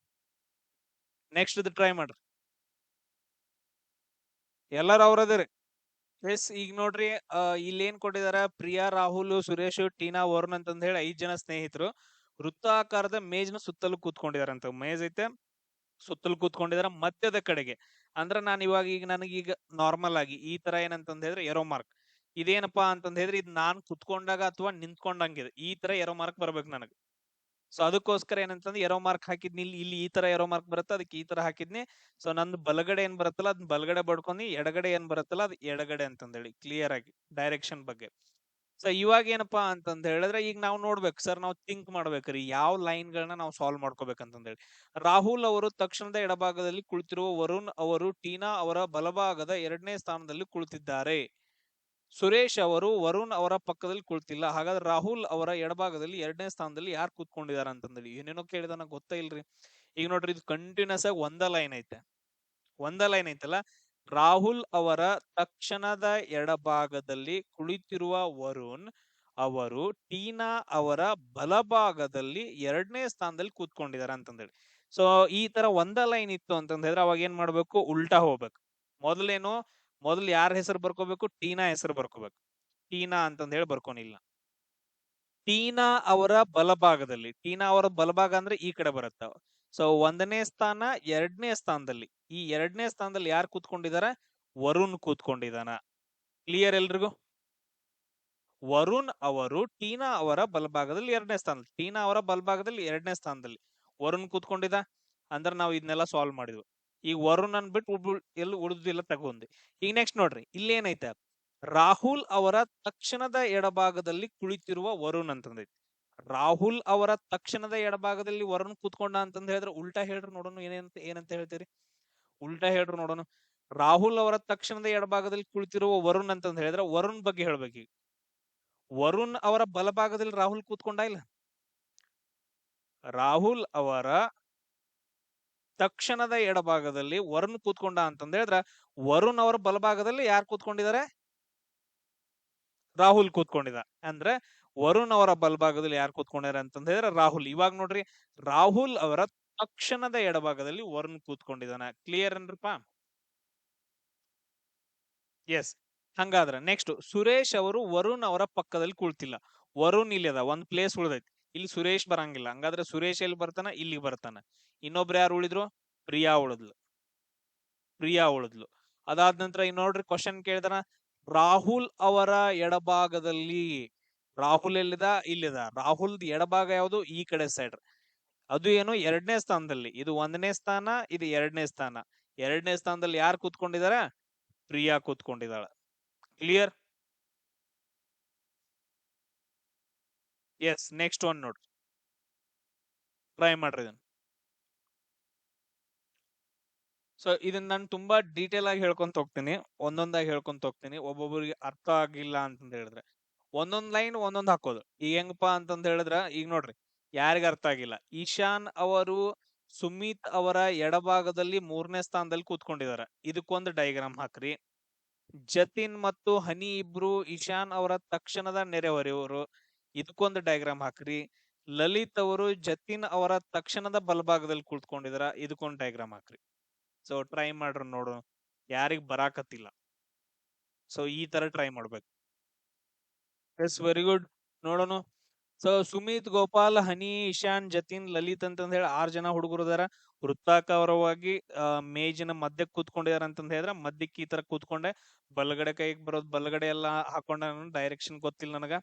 ನೆಕ್ಸ್ಟ್ ಇದು ಟ್ರೈ ಮಾಡ್ರಿ. ಎಲ್ಲಾರು ಅವ್ರದಿರಿ. ಎಸ್, ಈಗ ನೋಡ್ರಿ, ಇಲ್ಲಿ ಏನ್ ಕೊಟ್ಟಿದಾರ? ಪ್ರಿಯಾ, ರಾಹುಲ್, ಸುರೇಶ್, ಟೀನಾ, ವರುಣ್ ಅಂತಂದ್ ಹೇಳಿ 5 ಜನ ಸ್ನೇಹಿತರು ವೃತ್ತಾಕಾರದ ಮೇಜ್ನ ಸುತ್ತಲೂ ಕೂತ್ಕೊಂಡಿದಾರಂತ. ಮೇಜ್ ಐತೆ, ಸುತ್ತಲೂ ಕೂತ್ಕೊಂಡಿದಾರ ಮಧ್ಯದ ಕಡೆಗೆ. ಅಂದ್ರ ನಾನು ಇವಾಗ ಈಗ ನನಗೀಗ ನಾರ್ಮಲ್ ಆಗಿ ಈ ತರ ಏನಂತಂದ್ ಹೇಳಿದ್ರೆ ಎರೋ ಮಾರ್ಕ್. ಇದೇನಪ್ಪಾ ಅಂತಂದ್ ಹೇಳಿದ್ರೆ ಇದು ನಾನ್ ಕುತ್ಕೊಂಡಾಗ ಅಥವಾ ನಿಂತ್ಕೊಂಡಂಗಿದೆ, ಈ ತರ ಎರೋ ಮಾರ್ಕ್ ಬರ್ಬೇಕು ನನಗೆ. ಸೊ ಅದಕ್ಕೋಸ್ಕರ ಏನಂತಂದ್ರೆ ಎರೋ ಮಾರ್ಕ್ ಹಾಕಿದ್ನಿ. ಇಲ್ಲಿ ಈ ತರ ಎರೋ ಮಾರ್ಕ್ ಬರುತ್ತೆ, ಅದಕ್ಕೆ ಈ ತರ ಹಾಕಿದ್ನಿ. ಸೊ ನಂದು ಬಲಗಡೆ ಏನ್ ಬರುತ್ತಲ್ಲ ಅದ್ ಬಲಗಡೆ ಬಡ್ಕೊಂಡಿ, ಎಡಗಡೆ ಏನ್ ಬರುತ್ತಲ್ಲ ಅದ್ ಎಡಗಡೆ ಅಂತಂದೇಳಿ ಕ್ಲಿಯರ್ ಆಗಿ ಡೈರೆಕ್ಷನ್ ಬಗ್ಗೆ. ಸೊ ಇವಾಗ ಏನಪ್ಪಾ ಅಂತಂದ್ ಹೇಳಿದ್ರೆ ಈಗ ನಾವು ನೋಡ್ಬೇಕು ಸರ್, ನಾವು ಥಿಂಕ್ ಮಾಡ್ಬೇಕ್ರಿ ಯಾವ ಲೈನ್ ಗಳನ್ನ ನಾವು ಸಾಲ್ವ್ ಮಾಡ್ಕೋಬೇಕಂತಂದೇಳಿ. ರಾಹುಲ್ ಅವರು ತಕ್ಷಣದ ಎಡಭಾಗದಲ್ಲಿ ಕುಳಿತಿರುವ ವರುಣ್ ಅವರು ಟೀನಾ ಅವರ ಬಲಭಾಗದ 2ನೇ ಸ್ಥಾನದಲ್ಲಿ ಕುಳಿತಿದ್ದಾರೆ. ಸುರೇಶ್ ಅವರು ವರುಣ್ ಅವರ ಪಕ್ಕದಲ್ಲಿ ಕುಳಿತಿಲ್ಲ. ಹಾಗಾದ್ರೆ ರಾಹುಲ್ ಅವರ ಎಡಭಾಗದಲ್ಲಿ 2ನೇ ಸ್ಥಾನದಲ್ಲಿ ಯಾರು ಕೂತ್ಕೊಂಡಿದಾರ ಅಂತಂದೇಳಿ ಏನೇನೋ ಕೇಳಿದಾನ, ಗೊತ್ತಾ ಇಲ್ರಿ. ಈಗ ನೋಡ್ರಿ, ಇದು ಕಂಟಿನ್ಯೂಸ್ ಆಗಿ ಒಂದ ಲೈನ್ ಐತೆ. ಒಂದ ಲೈನ್ ಐತಲ್ಲ. ರಾಹುಲ್ ಅವರ ತಕ್ಷಣದ ಎಡಭಾಗದಲ್ಲಿ ಕುಳಿತಿರುವ ವರುಣ್ ಅವರು ಟೀನಾ ಅವರ ಬಲಭಾಗದಲ್ಲಿ 2ನೇ ಸ್ಥಾನದಲ್ಲಿ ಕೂತ್ಕೊಂಡಿದಾರ ಅಂತಂದೇಳಿ. ಸೊ ಈ ತರ ಒಂದ ಲೈನ್ ಇತ್ತು ಅಂತಂದ ಹೇಳಿದ್ರೆ ಅವಾಗ ಏನ್ ಮಾಡ್ಬೇಕು? ಉಲ್ಟಾ ಹೋಗ್ಬೇಕು. ಮೊದಲು ಯಾರ ಹೆಸರು ಬರ್ಕೋಬೇಕು? ಟೀನಾ ಹೆಸರು ಬರ್ಕೋಬೇಕು. ಟೀನಾ ಅಂತಂದ ಹೇಳಿ ಬರ್ಕೊನಿಲ್ಲ. ಟೀನಾ ಅವರ ಬಲಭಾಗದಲ್ಲಿ, ಟೀನಾ ಅವರ ಬಲಭಾಗ ಅಂದ್ರೆ ಈ ಕಡೆ ಬರುತ್ತ. ಸೊ 1ನೇ ಸ್ಥಾನ 2ನೇ ಸ್ಥಾನದಲ್ಲಿ, ಈ 2ನೇ ಸ್ಥಾನದಲ್ಲಿ ಯಾರು ಕೂತ್ಕೊಂಡಿದಾರ? ವರುಣ್ ಕೂತ್ಕೊಂಡಿದಾನ. ಕ್ಲಿಯರ್ ಎಲ್ರಿಗೂ? ವರುಣ್ ಅವರು ಟೀನಾ ಅವರ ಬಲಭಾಗದಲ್ಲಿ 2ನೇ ಸ್ಥಾನದಲ್ಲಿ, ಟೀನಾ ಅವರ ಬಲಭಾಗದಲ್ಲಿ 2ನೇ ಸ್ಥಾನದಲ್ಲಿ ವರುಣ್ ಕೂತ್ಕೊಂಡಿದ್ದ. ಅಂದ್ರೆ ನಾವು ಇದನ್ನೆಲ್ಲ ಸಾಲ್ವ್ ಮಾಡಿದ್ವಿ. ಈಗ ವರುಣ್ ಅನ್ಬಿಟ್ಟು ಎಲ್ಲ ಉಳಿದಿಲ್ಲ ತಗೊಂಡಿ. ಈಗ ನೆಕ್ಸ್ಟ್ ನೋಡ್ರಿ, ಇಲ್ಲಿ ಏನೈತೆ, ರಾಹುಲ್ ಅವರ ತಕ್ಷಣದ ಎಡಭಾಗದಲ್ಲಿ ಕುಳಿತಿರುವ ವರುಣ್ ಅಂತಂದೈತಿ. ರಾಹುಲ್ ಅವರ ತಕ್ಷಣದ ಎಡಭಾಗದಲ್ಲಿ ವರುಣ್ ಕೂತ್ಕೊಂಡ ಅಂತಂದ್ ಹೇಳಿದ್ರೆ ಉಲ್ಟಾ ಹೇಳ್ರಿ ನೋಡೋಣ, ಏನಂತ ಹೇಳ್ತೀರಿ? ಉಲ್ಟಾ ಹೇಳ್ರಿ ನೋಡೋಣ. ರಾಹುಲ್ ಅವರ ತಕ್ಷಣದ ಎಡಭಾಗದಲ್ಲಿ ಕುಳಿತಿರುವ ವರುಣ್ ಅಂತಂದ್ ಹೇಳಿದ್ರೆ ವರುಣ್ ಬಗ್ಗೆ ಹೇಳ್ಬೇಕು. ವರುಣ್ ಅವರ ಬಲಭಾಗದಲ್ಲಿ ರಾಹುಲ್ ಕೂತ್ಕೊಂಡ ಇಲ್ಲ? ರಾಹುಲ್ ಅವರ ತಕ್ಷಣದ ಎಡಭಾಗದಲ್ಲಿ ವರುಣ್ ಕೂತ್ಕೊಂಡ ಅಂತಂದ ಹೇಳಿದ್ರೆ ವರುಣ್ ಅವರ ಬಲಭಾಗದಲ್ಲಿ ಯಾರು ಕೂತ್ಕೊಂಡಿದ್ದಾರೆ? ರಾಹುಲ್ ಕೂತ್ಕೊಂಡಿದ. ಅಂದ್ರೆ ವರುಣ್ ಅವರ ಬಲಭಾಗದಲ್ಲಿ ಯಾರು ಕೂತ್ಕೊಂಡಿದ್ದಾರೆ ಅಂತಂದ ಹೇಳಿದ್ರೆ ರಾಹುಲ್. ಇವಾಗ ನೋಡ್ರಿ, ರಾಹುಲ್ ಅವರ ತಕ್ಷಣದ ಎಡಭಾಗದಲ್ಲಿ ವರುಣ್ ಕೂತ್ಕೊಂಡಿದ್ದಾನ. ಕ್ಲಿಯರ್ ಏನ್ರಪ್ಪ? ಎಸ್. ಹಂಗಾದ್ರ ನೆಕ್ಸ್ಟ್, ಸುರೇಶ್ ಅವರು ವರುಣ್ ಅವರ ಪಕ್ಕದಲ್ಲಿ ಕುಳ್ತಿಲ್ಲ. ವರುಣ್ ಇಲ್ಲಿ ಅದ, ಒಂದ್ ಪ್ಲೇಸ್ ಉಳಿದೈತಿ. ಇಲ್ಲಿ ಸುರೇಶ್ ಬರಂಗಿಲ್ಲ. ಹಂಗಾದ್ರೆ ಸುರೇಶ್ ಎಲ್ಲಿ ಬರ್ತಾನ? ಇಲ್ಲಿ ಬರ್ತಾನ. ಇನ್ನೊಬ್ರು ಯಾರು ಉಳಿದ್ರು? ಪ್ರಿಯಾ ಉಳಿದ್ಲು. ಪ್ರಿಯಾ ಉಳಿದ್ಲು. ಅದಾದ ನಂತರ ಈಗ ನೋಡ್ರಿ, ಕ್ವಶನ್ ಕೇಳಿದಾನ, ರಾಹುಲ್ ಅವರ ಎಡಭಾಗದಲ್ಲಿ ರಾಹುಲ್ ಎಲ್ಲಿದ? ಇಲ್ಲಿದ. ರಾಹುಲ್ ಎಡಭಾಗ ಯಾವುದು? ಈ ಕಡೆ ಸೈಡ್. ಅದು ಏನು? 2ನೇ ಸ್ಥಾನದಲ್ಲಿ. ಇದು 1ನೇ ಸ್ಥಾನ, ಇದು 2ನೇ ಸ್ಥಾನ. 2ನೇ ಸ್ಥಾನದಲ್ಲಿ ಯಾರು ಕೂತ್ಕೊಂಡಿದಾರ? ಪ್ರಿಯಾ ಕೂತ್ಕೊಂಡಿದ್ದಾಳ. ಕ್ಲಿಯರ್? ಎಸ್. ನೆಕ್ಸ್ಟ್ ಒನ್ ನೋಡ್ರಿ, ಟ್ರೈ ಮಾಡ್ರಿ ಇದನ್ನ. ಸೊ ಇದನ್ನ ನಾನು ತುಂಬಾ ಡೀಟೇಲ್ ಆಗಿ ಹೇಳ್ಕೊಂತ ಹೋಗ್ತೀನಿ, ಒಂದೊಂದಾಗಿ ಹೇಳ್ಕೊಂತ ಹೋಗ್ತೀನಿ. ಒಬ್ಬೊಬ್ಬರಿಗೆ ಅರ್ಥ ಆಗಿಲ್ಲ ಅಂತಂದ ಹೇಳಿದ್ರೆ ಒಂದೊಂದ್ ಲೈನ್ ಒಂದೊಂದ್ ಹಾಕೋದು. ಈಗ ಹೆಂಗಪ್ಪಾ ಅಂತಂದ ಹೇಳಿದ್ರ, ಈಗ ನೋಡ್ರಿ, ಯಾರಿಗ ಅರ್ಥ ಆಗಿಲ್ಲ, ಈಶಾನ್ ಅವರು ಸುಮಿತ್ ಅವರ ಎಡಭಾಗದಲ್ಲಿ 3ನೇ ಸ್ಥಾನದಲ್ಲಿ ಕೂತ್ಕೊಂಡಿದಾರ. ಇದಕ್ಕೊಂದು ಡಯಾಗ್ರಾಮ್ ಹಾಕ್ರಿ. ಜತಿನ್ ಮತ್ತು ಹನಿ ಇಬ್ರು ಈಶಾನ್ ಅವರ ತಕ್ಷಣದ ನೆರೆಹೊರೆಯವರು. ಇದಕ್ಕೊಂದು ಡಯಾಗ್ರಾಮ್ ಹಾಕ್ರಿ. ಲಲಿತ್ ಅವರು ಜತಿನ್ ಅವರ ತಕ್ಷಣದ ಬಲಭಾಗದಲ್ಲಿ ಕೂತ್ಕೊಂಡಿದಾರ. ಇದಕ್ಕೊಂದು ಡಯಾಗ್ರಾಮ್ ಹಾಕ್ರಿ. ಸೊ ಟ್ರೈ ಮಾಡ್ರಿ ನೋಡು, ಯಾರಿಗ್ ಬರಾಕತ್ತಿಲ್ಲ. ಸೊ ಈ ತರ ಟ್ರೈ ಮಾಡ್ಬೇಕು. Yes, very good. ನೋಡೋಣ. ಸೊ ಸುಮಿತ್, ಗೋಪಾಲ್, ಹನಿ, ಇಶಾನ್, ಜತಿನ್, ಲಲಿತ್ ಅಂತಂದ ಹೇಳಿ 6 ಜನ ಹುಡುಗರು ಅದಾರ. ವೃತ್ತಾಕಾರವಾಗಿ ಮೇಜಿನ ಮಧ್ಯಕ್ಕೆ ಕೂತ್ಕೊಂಡಿದಾರ ಅಂತಂದ ಹೇಳಿದ್ರೆ ಮಧ್ಯಕ್ಕೆ ಈ ತರ ಕೂತ್ಕೊಂಡೆ, ಬಲಗಡೆ ಕೈಗೆ ಬರೋದು ಬಲಗಡೆ ಎಲ್ಲ ಹಾಕೊಂಡ, ಡೈರೆಕ್ಷನ್ ಗೊತ್ತಿಲ್ಲ ನನಗ.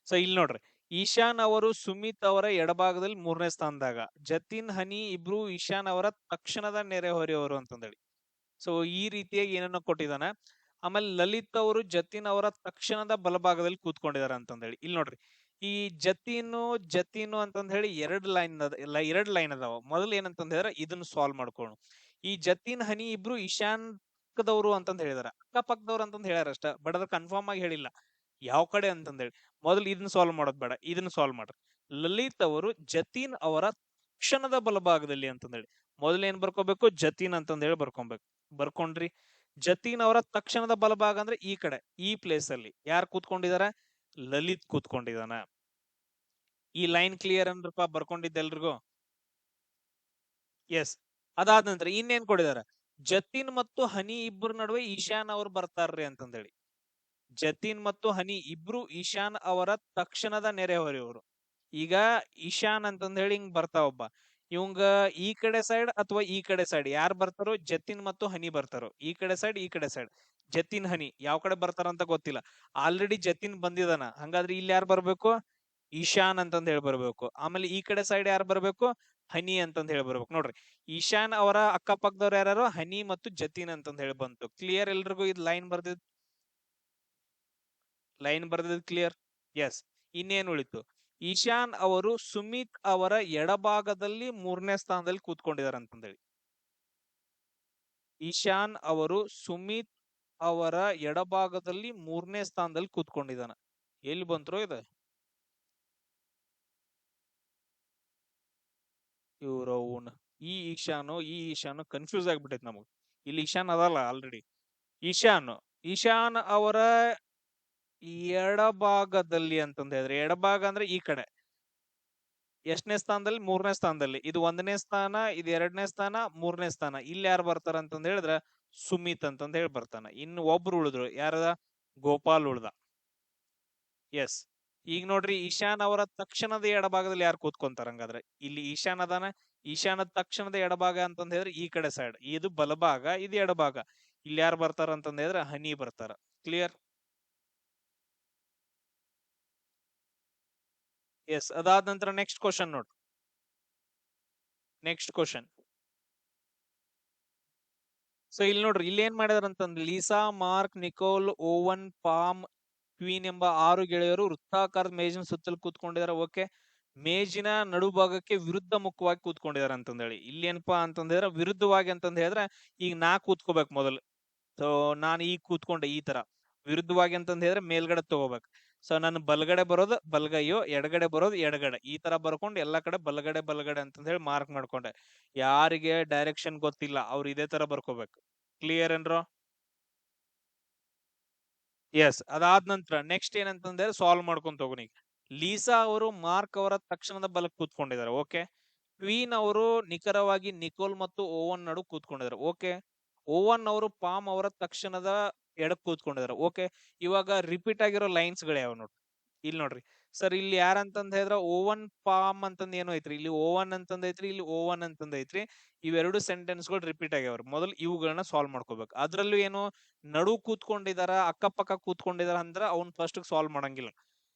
ಸೊ ಇಲ್ಲಿ ನೋಡ್ರಿ, ಈಶಾನ್ ಅವರು ಸುಮಿತ್ ಅವರ ಎಡಭಾಗದಲ್ಲಿ 3ನೇ ಸ್ಥಾನದಾಗ, ಜತಿನ್, ಹನಿ ಇಬ್ರು ಈಶಾನ್ ಅವರ ತಕ್ಷಣದ ನೆರೆಹೊರೆಯವರು ಅಂತಂದೇಳಿ. ಸೊ ಈ ರೀತಿಯಾಗಿ ಏನನ್ನ ಕೊಟ್ಟಿದಾನ. ಆಮೇಲೆ ಲಲಿತ್ ಅವರು ಜತಿನ್ ಅವರ ತಕ್ಷಣದ ಬಲಭಾಗದಲ್ಲಿ ಕೂತ್ಕೊಂಡಿದಾರ ಅಂತಂದೇಳಿ. ಇಲ್ಲಿ ನೋಡ್ರಿ, ಈ ಜತೀನು ಅಂತಂದ ಹೇಳಿ 2 ಲೈನ್ ಅದಾವ. ಮೊದಲು ಏನಂತಂದ ಹೇಳಿದ್ರೆ ಇದನ್ನ ಸಾಲ್ವ್ ಮಾಡ್ಕೊಳ್ಳೋಣ. ಈ ಜತಿನ್, ಹನಿ ಇಬ್ರು ಈಶಾನ್ಕದವ್ರು ಅಂತಂದ ಹೇಳಿದಾರ, ಅಕ್ಕಪಕ್ಕದವ್ರು ಅಂತಂದ ಹೇಳ್ಯಾರ ಅಷ್ಟ, ಬಟ್ ಅದ್ರ ಕನ್ಫರ್ಮ್ ಆಗಿ ಹೇಳಿಲ್ಲ ಯಾವ ಕಡೆ ಅಂತಂದೇಳಿ. ಮೊದಲು ಇದನ್ನ ಸಾಲ್ವ್ ಮಾಡೋದ್ ಬೇಡ, ಇದನ್ನ ಸಾಲ್ವ್ ಮಾಡ್ರಿ. ಲಲಿತ್ ಅವರು ಜತೀನ್ ಅವರ ತಕ್ಷಣದ ಬಲಭಾಗದಲ್ಲಿ ಅಂತಂದೇಳಿ ಮೊದಲು ಏನ್ ಬರ್ಕೋಬೇಕು? ಜತೀನ್ ಅಂತಂದ ಹೇಳಿ ಬರ್ಕೊಂಡ್ರಿ. ಜತೀನ್ ಅವರ ತಕ್ಷಣದ ಬಲಭಾಗ ಅಂದ್ರೆ ಈ ಕಡೆ, ಈ ಪ್ಲೇಸ್ ಅಲ್ಲಿ ಯಾರು ಕೂತ್ಕೊಂಡಿದಾರ? ಲಲಿತ್ ಕೂತ್ಕೊಂಡಿದಾನ. ಈ ಲೈನ್ ಕ್ಲಿಯರ್ ಅಂದ್ರಪ್ಪ? ಬರ್ಕೊಂಡಿದ್ದ ಎಲ್ರಿಗೂ? ಎಸ್. ಅದಾದ ನಂತರ ಇನ್ನೇನ್ ಕೊಡಿದಾರ? ಜತಿನ್ ಮತ್ತು ಹನಿ ಇಬ್ಬರ ನಡುವೆ ಈಶಾನ್ ಅವ್ರು ಬರ್ತಾರ್ರಿ ಅಂತಂದೇಳಿ. ಜತಿನ್ ಮತ್ತು ಹನಿ ಇಬ್ರು ಈಶಾನ್ ಅವರ ತಕ್ಷಣದ ನೆರೆಹೊರೆಯವರು. ಈಗ ಈಶಾನ್ ಅಂತಂದ ಹೇಳಿ ಹಿಂಗ್ ಬರ್ತಾವ ಒಬ್ಬ, ಇವಂಗ ಈ ಕಡೆ ಸೈಡ್ ಅಥವಾ ಈ ಕಡೆ ಸೈಡ್ ಯಾರು ಬರ್ತಾರೋ? ಜತಿನ್ ಮತ್ತು ಹನಿ ಬರ್ತಾರೋ. ಈ ಕಡೆ ಸೈಡ್, ಈ ಕಡೆ ಸೈಡ್. ಜತಿನ್, ಹನಿ ಯಾವ ಕಡೆ ಬರ್ತಾರ ಅಂತ ಗೊತ್ತಿಲ್ಲ. ಆಲ್ರೆಡಿ ಜತಿನ್ ಬಂದಿದಾನ, ಹಂಗಾದ್ರೆ ಇಲ್ಲಿ ಯಾರು ಬರ್ಬೇಕು? ಈಶಾನ್ ಅಂತಂದ ಹೇಳಿ ಬರ್ಬೇಕು. ಆಮೇಲೆ ಈ ಕಡೆ ಸೈಡ್ ಯಾರು ಬರ್ಬೇಕು? ಹನಿ ಅಂತಂದ ಹೇಳಿ ಬರ್ಬೇಕು. ನೋಡ್ರಿ, ಈಶಾನ್ ಅವರ ಅಕ್ಕಪಕ್ಕದವ್ರು ಯಾರು? ಹನಿ ಮತ್ತು ಜತಿನ್ ಅಂತಂದ ಹೇಳಿ ಬಂತು. ಕ್ಲಿಯರ್ ಎಲ್ರಿಗೂ? ಇದು ಲೈನ್ ಬರ್ದಿದ್ ಕ್ಲಿಯರ್? ಎಸ್. ಇನ್ನೇನ್ ಉಳಿತು? ಈಶಾನ್ ಅವರು ಸುಮಿತ್ ಅವರ ಎಡಭಾಗದಲ್ಲಿ 3ನೇ ಸ್ಥಾನದಲ್ಲಿ ಕೂತ್ಕೊಂಡಿದಾರ ಅಂತಂದೇಳಿ. ಈಶಾನ್ ಅವರು ಸುಮಿತ್ ಅವರ ಎಡಭಾಗದಲ್ಲಿ 3ನೇ ಸ್ಥಾನದಲ್ಲಿ ಕೂತ್ಕೊಂಡಿದ್ದಾನ. ಎಲ್ಲಿ ಬಂತ್ರೋ ಇದು? ಇವ್ರವ್ನ ಈ ಈಶಾನು ಕನ್ಫ್ಯೂಸ್ ಆಗ್ಬಿಟ್ಟೈತಿ ನಮಗ್. ಇಲ್ಲಿ ಈಶಾನ್ ಅದಲ್ಲ ಆಲ್ರೆಡಿ. ಈಶಾನ್ ಅವರ ಎಡಭಾಗದಲ್ಲಿ ಅಂತಂದ ಹೇಳಿದ್ರೆ, ಎಡಭಾಗ ಅಂದ್ರೆ ಈ ಕಡೆ ಎಷ್ಟನೇ ಸ್ಥಾನದಲ್ಲಿ? 3ನೇ ಸ್ಥಾನದಲ್ಲಿ. ಇದು 1ನೇ ಸ್ಥಾನ, ಇದು 2ನೇ ಸ್ಥಾನ, 3ನೇ ಸ್ಥಾನ. ಇಲ್ಲಿ ಯಾರು ಬರ್ತಾರ ಅಂತಂದ ಹೇಳಿದ್ರ ಸುಮಿತ್ ಅಂತಂದ ಹೇಳಿ ಬರ್ತಾನ. ಇನ್ನು ಒಬ್ರು ಉಳಿದ್ರು, ಯಾರದ? ಗೋಪಾಲ್ ಉಳ್ದ. ಎಸ್. ಈಗ ನೋಡ್ರಿ, ಈಶಾನ್ ಅವರ ತಕ್ಷಣದ ಎಡಭಾಗದಲ್ಲಿ ಯಾರು ಕೂತ್ಕೊಂತಾರ? ಹಂಗಾದ್ರೆ ಇಲ್ಲಿ ಈಶಾನ್ ಅದಾನ. ಈಶಾನದ ತಕ್ಷಣದ ಎಡಭಾಗ ಅಂತಂದ ಹೇಳಿದ್ರೆ ಈ ಕಡೆ ಸೈಡ್, ಇದು ಬಲಭಾಗ, ಇದು ಎಡಭಾಗ. ಇಲ್ಲಿ ಯಾರು ಬರ್ತಾರ ಅಂತಂದ ಹೇಳಿದ್ರೆ ಹನಿ ಬರ್ತಾರ. ಕ್ಲಿಯರ್? ಎಸ್. ಅದಾದ ನಂತರ ನೆಕ್ಸ್ಟ್ ಕ್ವಶನ್ ನೋಡ್ರಿ. Next question. ಸೊ ಇಲ್ಲಿ ನೋಡ್ರಿ, ಇಲ್ಲಿ ಏನ್ ಮಾಡಿದಾರ ಅಂತಂದ್ರೆ Lisa, mark, Nicole, oven, palm, queen ಎಂಬ 6 ಗೆಳೆಯರು ವೃತ್ತಾಕಾರದ ಮೇಜಿನ ಸುತ್ತಲೂ ಕೂತ್ಕೊಂಡಿದ್ದಾರೆ. ಓಕೆ, ಮೇಜಿನ ನಡುಭಾಗಕ್ಕೆ ವಿರುದ್ಧ ಮುಖವಾಗಿ ಕೂತ್ಕೊಂಡಿದ್ದಾರೆ ಅಂತಂದೇಳಿ. ಇಲ್ಲಿ ಏನಪ್ಪಾ ಅಂತಂದ್ರೆ ವಿರುದ್ಧವಾಗಿ ಅಂತಂದ ಹೇಳಿದ್ರೆ ಈಗ ನಾ ಕೂತ್ಕೋಬೇಕು ಮೊದಲು. ಸೊ ನಾನು ಈಗ ಕೂತ್ಕೊಂಡೆ ಈ ತರ. ವಿರುದ್ಧವಾಗಿ ಅಂತಂದ ಹೇಳಿದ್ರೆ ಮೇಲ್ಗಡೆ ತಗೋಬೇಕು. ಸೊ ನಾನು ಬಲಗಡೆ ಬರೋದು ಬಲಗೈಯೋ, ಎಡಗಡೆ ಬರೋದು ಎಡಗಡೆ, ಈ ತರ ಬರ್ಕೊಂಡು ಎಲ್ಲಾ ಕಡೆ ಬಲಗಡೆ ಬಲಗಡೆ ಅಂತಂದ ಹೇಳಿ ಮಾರ್ಕ್ ಮಾಡ್ಕೊಂಡೆ. ಯಾರಿಗೆ ಡೈರೆಕ್ಷನ್ ಗೊತ್ತಿಲ್ಲ ಅವ್ರು ಇದೇ ತರ ಬರ್ಕೋಬೇಕು. ಕ್ಲಿಯರ್ ಏನ್ರೋ? ಎಸ್. ಅದಾದ ನಂತರ ನೆಕ್ಸ್ಟ್ ಏನಂತಂದ್ರೆ ಸಾಲ್ವ್ ಮಾಡ್ಕೊಂತ ಹೋಗೋಣ ಈಗ. ಲೀಸಾ ಅವರು ಮಾರ್ಕ್ ಅವರ ತಕ್ಷಣದ ಬಲಕ್ಕೆ ಕೂತ್ಕೊಂಡಿದ್ದಾರೆ. ಓಕೆ. ಕ್ವೀನ್ ಅವರು ನಿಖರವಾಗಿ ನಿಕೋಲ್ ಮತ್ತು ಓವನ್ ನಡು ಕೂತ್ಕೊಂಡಿದ್ದಾರೆ. ಓಕೆ. ಓವನ್ ಅವರು ಪಾಮ್ ಅವರ ತಕ್ಷಣದ ಎಡಕ್ ಕೂತ್ಕೊಂಡಿದ್ದಾರೆ. ಓಕೆ. ಇವಾಗ ರಿಪೀಟ್ ಆಗಿರೋ ಲೈನ್ಸ್ ಗಳು ಯಾವ ನೋಡ್ರಿ. ಇಲ್ಲಿ ನೋಡ್ರಿ ಸರ್, ಇಲ್ಲಿ ಯಾರಂತಂದ ಹೇಳಿದ್ರ ಓವನ್ ಪಾಮ್ ಅಂತಂದ ಏನೋ ಐತ್ರಿ. ಇಲ್ಲಿ ಓವನ್ ಅಂತಂದ ಐತ್ರಿ, ಇಲ್ಲಿ ಓವನ್ ಅಂತಂದ ಐತ್ರಿ. ಇವೆರಡು ಸೆಂಟೆನ್ಸ್ ಗಳು ರಿಪೀಟ್ ಆಗ್ಯಾವ್ರಿ. ಮೊದಲು ಇವುಗಳನ್ನ ಸಾಲ್ವ್ ಮಾಡ್ಕೋಬೇಕು. ಅದ್ರಲ್ಲೂ ಏನು ನಡು ಕೂತ್ಕೊಂಡಿದಾರ, ಅಕ್ಕಪಕ್ಕ ಕೂತ್ಕೊಂಡಿದಾರ ಅಂದ್ರ ಅವ್ನ್ ಫಸ್ಟ್ ಸಾಲ್ವ್ ಮಾಡಂಗಿಲ್ಲ.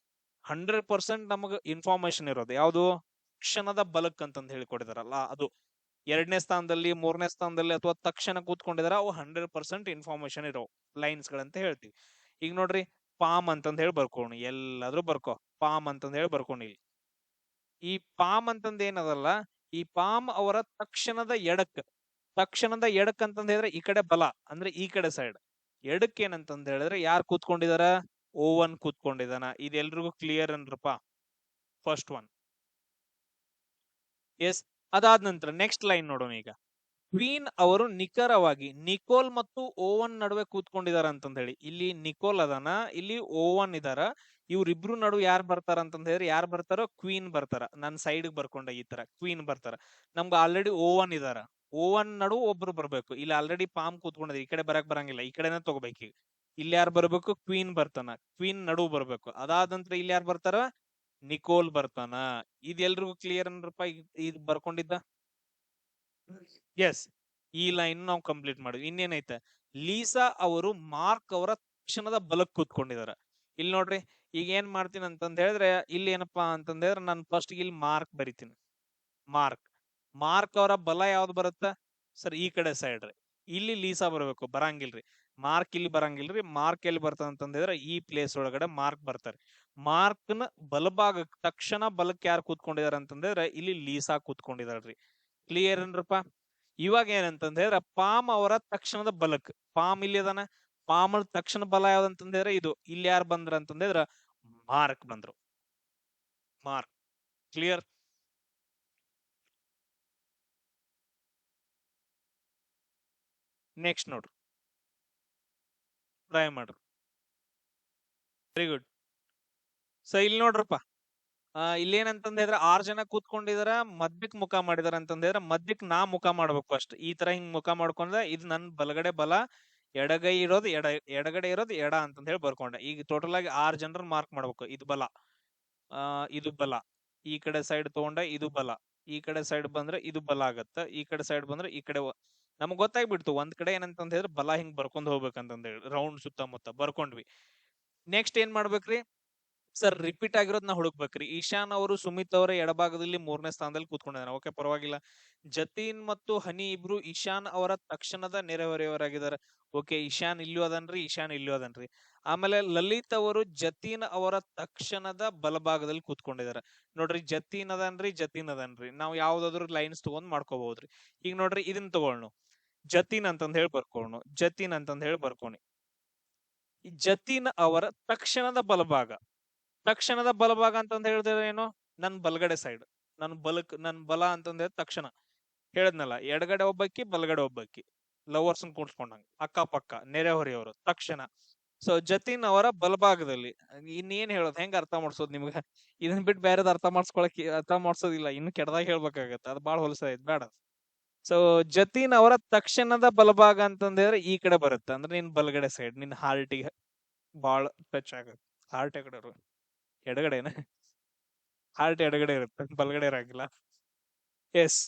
100% ನಮಗ ಇನ್ಫಾರ್ಮೇಶನ್ ಇರೋದು ಯಾವ್ದು? ಕ್ಷಣದ ಬಲಕ್ ಅಂತಂದ್ ಹೇಳಿಕೊಡಿದಾರಲ್ಲ ಅದು. 2ನೇ ಸ್ಥಾನದಲ್ಲಿ, 3ನೇ ಸ್ಥಾನದಲ್ಲಿ ಅಥವಾ ತಕ್ಷಣ ಕೂತ್ಕೊಂಡಿದಾರ, ಅವು 100% ಇನ್ಫಾರ್ಮೇಶನ್ ಇರೋ ಲೈನ್ಸ್ ಗಳಂತ ಹೇಳ್ತೀವಿ. ಈಗ ನೋಡ್ರಿ, ಪಾಮ್ ಅಂತಂದ್ ಹೇಳಿ ಬರ್ಕೋಣ. ಎಲ್ಲಾದ್ರೂ ಬರ್ಕೋ, ಪಾಮ್ ಅಂತಂದ್ ಹೇಳಿ ಬರ್ಕೊಂಡು. ಇಲ್ಲಿ ಈ ಪಾಮ್ ಅಂತಂದ ಏನದಲ್ಲ, ಈ ಪಾಮ್ ಅವರ ತಕ್ಷಣದ ಎಡಕ್ ಅಂತಂದ ಹೇಳಿದ್ರೆ ಈ ಕಡೆ ಬಲ ಅಂದ್ರೆ ಈ ಕಡೆ ಸೈಡ್. ಎಡಕ್ ಏನಂತಂದ ಹೇಳಿದ್ರೆ ಯಾರು ಕೂತ್ಕೊಂಡಿದಾರ? ಓವನ್ ಕೂತ್ಕೊಂಡಿದಾನ. ಇದೆಲ್ರಿಗೂ ಕ್ಲಿಯರ್ ಅನ್ರಪ್ಪ? First one. ಎಸ್. ಅದಾದ ನಂತರ ನೆಕ್ಸ್ಟ್ ಲೈನ್ ನೋಡೋಣ ಈಗ. ಕ್ವೀನ್ ಅವರು ನಿಖರವಾಗಿ ನಿಕೋಲ್ ಮತ್ತು ಓವನ್ ನಡುವೆ ಕೂತ್ಕೊಂಡಿದಾರ ಅಂತಂದ ಹೇಳಿ. ಇಲ್ಲಿ ನಿಕೋಲ್ ಅದಾನ, ಇಲ್ಲಿ ಓವನ್ ಇದಾರ. ಇವ್ರಿಬ್ರು ನಡು ಯಾರು ಬರ್ತಾರ ಅಂತಂದ ಹೇಳಿದ್ರೆ ಯಾರು ಬರ್ತಾರೋ ಕ್ವೀನ್ ಬರ್ತಾರ. ನನ್ ಸೈಡ್ ಬರ್ಕೊಂಡ ಈ ತರ ಕ್ವೀನ್ ಬರ್ತಾರ. ನಮ್ಗೆ ಆಲ್ರೆಡಿ ಓವನ್ ಇದಾರ. ಓವನ್ ನಡು ಒಬ್ರು ಬರ್ಬೇಕು. ಇಲ್ಲಿ ಆಲ್ರೆಡಿ ಪಾಮ್ ಕೂತ್ಕೊಂಡಿದೆ, ಈ ಕಡೆ ಬರಕ್ ಬರಂಗಿಲ್ಲ, ಈ ಕಡೆನೇ ತಗೋಬೇಕು. ಈಗ ಇಲ್ಲಿ ಯಾರು ಬರ್ಬೇಕು? ಕ್ವೀನ್ ಬರ್ತಾನ. ಕ್ವೀನ್ ನಡು ಬರ್ಬೇಕು. ಅದಾದ ನಂತರ ಇಲ್ಲಿ ಯಾರು ಬರ್ತಾರ? ನಿಕೋಲ್ ಬರ್ತಾನ. ಇದೆಲ್ರಿಗೂ ಕ್ಲಿಯರ್ ಅನ್ರಪ್ಪ? ಇದು ಬರ್ಕೊಂಡಿದ್ದ. ಎಸ್. ಈ ಲೈನ್ ನಾವು ಕಂಪ್ಲೀಟ್ ಮಾಡಿದ್ವಿ. ಇನ್ನೇನೈತೆ, ಲೀಸಾ ಅವರು ಮಾರ್ಕ್ ಅವರ ತಕ್ಷಣದ ಬಲಕ್ ಕೂತ್ಕೊಂಡಿದಾರ. ಇಲ್ಲಿ ನೋಡ್ರಿ, ಈಗ ಏನ್ ಮಾಡ್ತೀನಿ ಅಂತಂದ ಹೇಳಿದ್ರೆ ಇಲ್ಲಿ ಏನಪ್ಪಾ ಅಂತಂದ ಹೇಳಿದ್ರೆ ನಾನು ಫಸ್ಟ್ ಇಲ್ಲಿ ಮಾರ್ಕ್ ಬರಿತೀನಿ. ಮಾರ್ಕ್ ಅವರ ಬಲ ಯಾವ್ದು ಬರುತ್ತ ಸರ್? ಈ ಕಡೆ ಸೈಡ್ ರೀ. ಇಲ್ಲಿ ಲೀಸಾ ಬರ್ಬೇಕು, ಬರಂಗಿಲ್ರಿ. ಮಾರ್ಕ್ ಇಲ್ಲಿ ಬರಂಗಿಲ್ರಿ. ಮಾರ್ಕ್ ಎಲ್ಲಿ ಬರ್ತದ ಅಂತಂದ್ರೆ ಈ ಪ್ಲೇಸ್ ಒಳಗಡೆ ಮಾರ್ಕ್ ಬರ್ತಾರೆ. ಮಾರ್ಕ್ನ ಬಲಭಾಗ ತಕ್ಷಣ ಬಲಕ್ಕೆ ಯಾರು ಕೂತ್ಕೊಂಡಿದಾರ ಅಂತಂದ್ರೆ ಇಲ್ಲಿ ಲೀಸಾ ಕೂತ್ಕೊಂಡಿದಾಳ್ರಿ. ಕ್ಲಿಯರ್ ಏನ್ರಪ್ಪ? ಇವಾಗ ಏನಂತಂದ ಹೇಳಿದ್ರೆ ಪಾಮ್ ಅವರ ತಕ್ಷಣದ ಬಲಕ್, ಪಾಮ್ ಇಲ್ಲಿ ಅದಾನ. ಪಾಮ್ ತಕ್ಷಣ ಬಲ ಯಾವ್ದಂತಂದ್ರೆ ಇದು. ಇಲ್ಲಿ ಯಾರು ಬಂದ್ರ ಅಂತಂದ್ರೆ ಮಾರ್ಕ್ ಬಂದ್ರು. ಮಾರ್ಕ್. ಕ್ಲಿಯರ್? ನೆಕ್ಸ್ಟ್ ನೋಡ್ರಿ, ಟ್ರೈ ಮಾಡ್ರಿ. Very good. ಸೊ ಇಲ್ಲಿ ನೋಡ್ರಪ್ಪ, ಇಲ್ಲಿ ಏನಂತಂದ ಹೇಳಿದ್ರೆ 6 ಜನ ಕೂತ್ಕೊಂಡಿದಾರ, ಮಧ್ಯಕ್ ಮುಖ ಮಾಡಿದಾರ ಅಂತಂದ ಹೇಳಿದ್ರೆ ಮಧ್ಯಕ್ ನಾ ಮುಖ ಮಾಡ್ಬೇಕು ಫಸ್ಟ್. ಈ ತರ ಹಿಂಗ್ ಮುಖ ಮಾಡ್ಕೊಂಡ್ರೆ ಇದು ನನ್ ಬಲಗಡೆ ಬಲ, ಎಡಗೈ ಇರೋದು ಎಡಗಡೆ ಇರೋದು ಎಡ ಅಂತಂದ ಹೇಳಿ ಬರ್ಕೊಂಡೆ. ಈಗ ಟೋಟಲ್ ಆಗಿ 6 ಜನರನ್ನ ಮಾರ್ಕ್ ಮಾಡ್ಬೇಕು. ಇದು ಬಲ, ಇದು ಬಲ. ಈ ಕಡೆ ಸೈಡ್ ತಗೊಂಡೆ, ಇದು ಬಲ. ಈ ಕಡೆ ಸೈಡ್ ಬಂದ್ರೆ ಇದು ಬಲ ಆಗತ್ತ. ಈ ಕಡೆ ಸೈಡ್ ಬಂದ್ರೆ ಈ ಕಡೆ ನಮಗ್ ಗೊತ್ತಾಗ್ಬಿಡ್ತು. ಒಂದ್ ಕಡೆ ಏನಂತಂದ ಹೇಳಿದ್ರೆ ಬಲ ಹಿಂಗ್ ಬರ್ಕೊಂಡ್ ಹೋಗ್ಬೇಕಂತಂದ ಹೇಳಿ ರೌಂಡ್ ಸುತ್ತಮುತ್ತ ಬರ್ಕೊಂಡ್ವಿ. ನೆಕ್ಸ್ಟ್ ಏನ್ ಮಾಡ್ಬೇಕ್ರಿ ಸರ್? ರಿಪೀಟ್ ಆಗಿರೋದ್ ನಾ ಹುಡುಕ್ಬೇಕ್ರಿ. ಈಶಾನ್ ಅವರು ಸುಮಿತ್ ಅವರ ಎಡಭಾಗದಲ್ಲಿ 3ನೇ ಸ್ಥಾನದಲ್ಲಿ ಕೂತ್ಕೊಂಡಿದ್ದಾರೆ. ಓಕೆ, ಪರವಾಗಿಲ್ಲ. ಜತೀನ್ ಮತ್ತು ಹನಿ ಇಬ್ರು ಈಶಾನ್ ಅವರ ತಕ್ಷಣದ ನೆರೆಹೊರೆಯವರಾಗಿದ್ದಾರೆ. ಓಕೆ, ಈಶಾನ್ ಇಲ್ಲೂ ಅದನ್ರಿ, ಈಶಾನ್ ಇಲ್ಲೂ ಅದನ್ರಿ. ಆಮೇಲೆ ಲಲಿತ್ ಅವರು ಜತೀನ್ ಅವರ ತಕ್ಷಣದ ಬಲಭಾಗದಲ್ಲಿ ಕೂತ್ಕೊಂಡಿದ್ದಾರೆ. ನೋಡ್ರಿ, ಜತೀನ್ ಅದನ್ರಿ. ನಾವು ಯಾವ್ದಾದ್ರು ಲೈನ್ಸ್ ತಗೊಂಡ್ ಮಾಡ್ಕೋಬಹುದ್ರಿ. ಈಗ ನೋಡ್ರಿ, ಇದನ್ನ ತಗೊಳ್ನು, ಜತೀನ್ ಅಂತಂದ್ ಹೇಳಿ ಬರ್ಕೋಣ. ಜತೀನ್ ಅಂತಂದ್ ಹೇಳಿ ಬರ್ಕೋಣಿ. ಜತೀನ್ ಅವರ ತಕ್ಷಣದ ಬಲಭಾಗ ಅಂತಂದ ಹೇಳಿದ್ರೆ ಏನು? ನನ್ ಬಲಗಡೆ ಸೈಡ್, ನನ್ ಬಲ ಅಂತಂದ್ರೆ ತಕ್ಷಣ ಹೇಳದ್ನಲ್ಲ, ಎಡಗಡೆ ಒಬ್ಬಕ್ಕಿ ಬಲಗಡೆ ಒಬ್ಬಕ್ಕಿ, ಲವರ್ಸ್ ಕೂಡ್ಸ್ಕೊಂಡಂಗ ಅಕ್ಕಪಕ್ಕ ನೆರೆಹೊರೆಯವರು ತಕ್ಷಣ. ಸೊ ಜತೀನ್ ಅವರ ಬಲಭಾಗದಲ್ಲಿ. ಇನ್ನೇನ್ ಹೇಳೋದು, ಹೆಂಗ ಅರ್ಥ ಮಾಡ್ಸೋದು ನಿಮ್ಗ? ಇದನ್ ಬಿಟ್ಟು ಬೇರೆದ್ ಅರ್ಥ ಮಾಡ್ಸೋದಿಲ್ಲ. ಇನ್ನು ಕೆಡದಾಗ ಹೇಳ್ಬೇಕಾಗತ್ತೆ, ಅದು ಬಾಳ ಹೊಲಸಾಯ್ತು, ಬೇಡ. ಸೊ ಜತೀನ್ ಅವರ ತಕ್ಷಣದ ಬಲಭಾಗ ಅಂತಂದ್ರೆ ಈ ಕಡೆ ಬರುತ್ತೆ. ಅಂದ್ರೆ ನಿನ್ ಬಲಗಡೆ ಸೈಡ್, ನಿನ್ ಹಾರ್ಟಿಗೆ ಬಾಳ ಟಚ್ ಆಗತ್ತೆ. ಹಾರ್ಟ್ ಎಕಡೆ ಎಡಗಡೆನ? ಹಾರ್ಟ್ ಎಡಗಡೆ ಇರುತ್ತೆ, ಬಲಗಡೆ ಇರಂಗಿಲ್ಲ. ಎಸ್,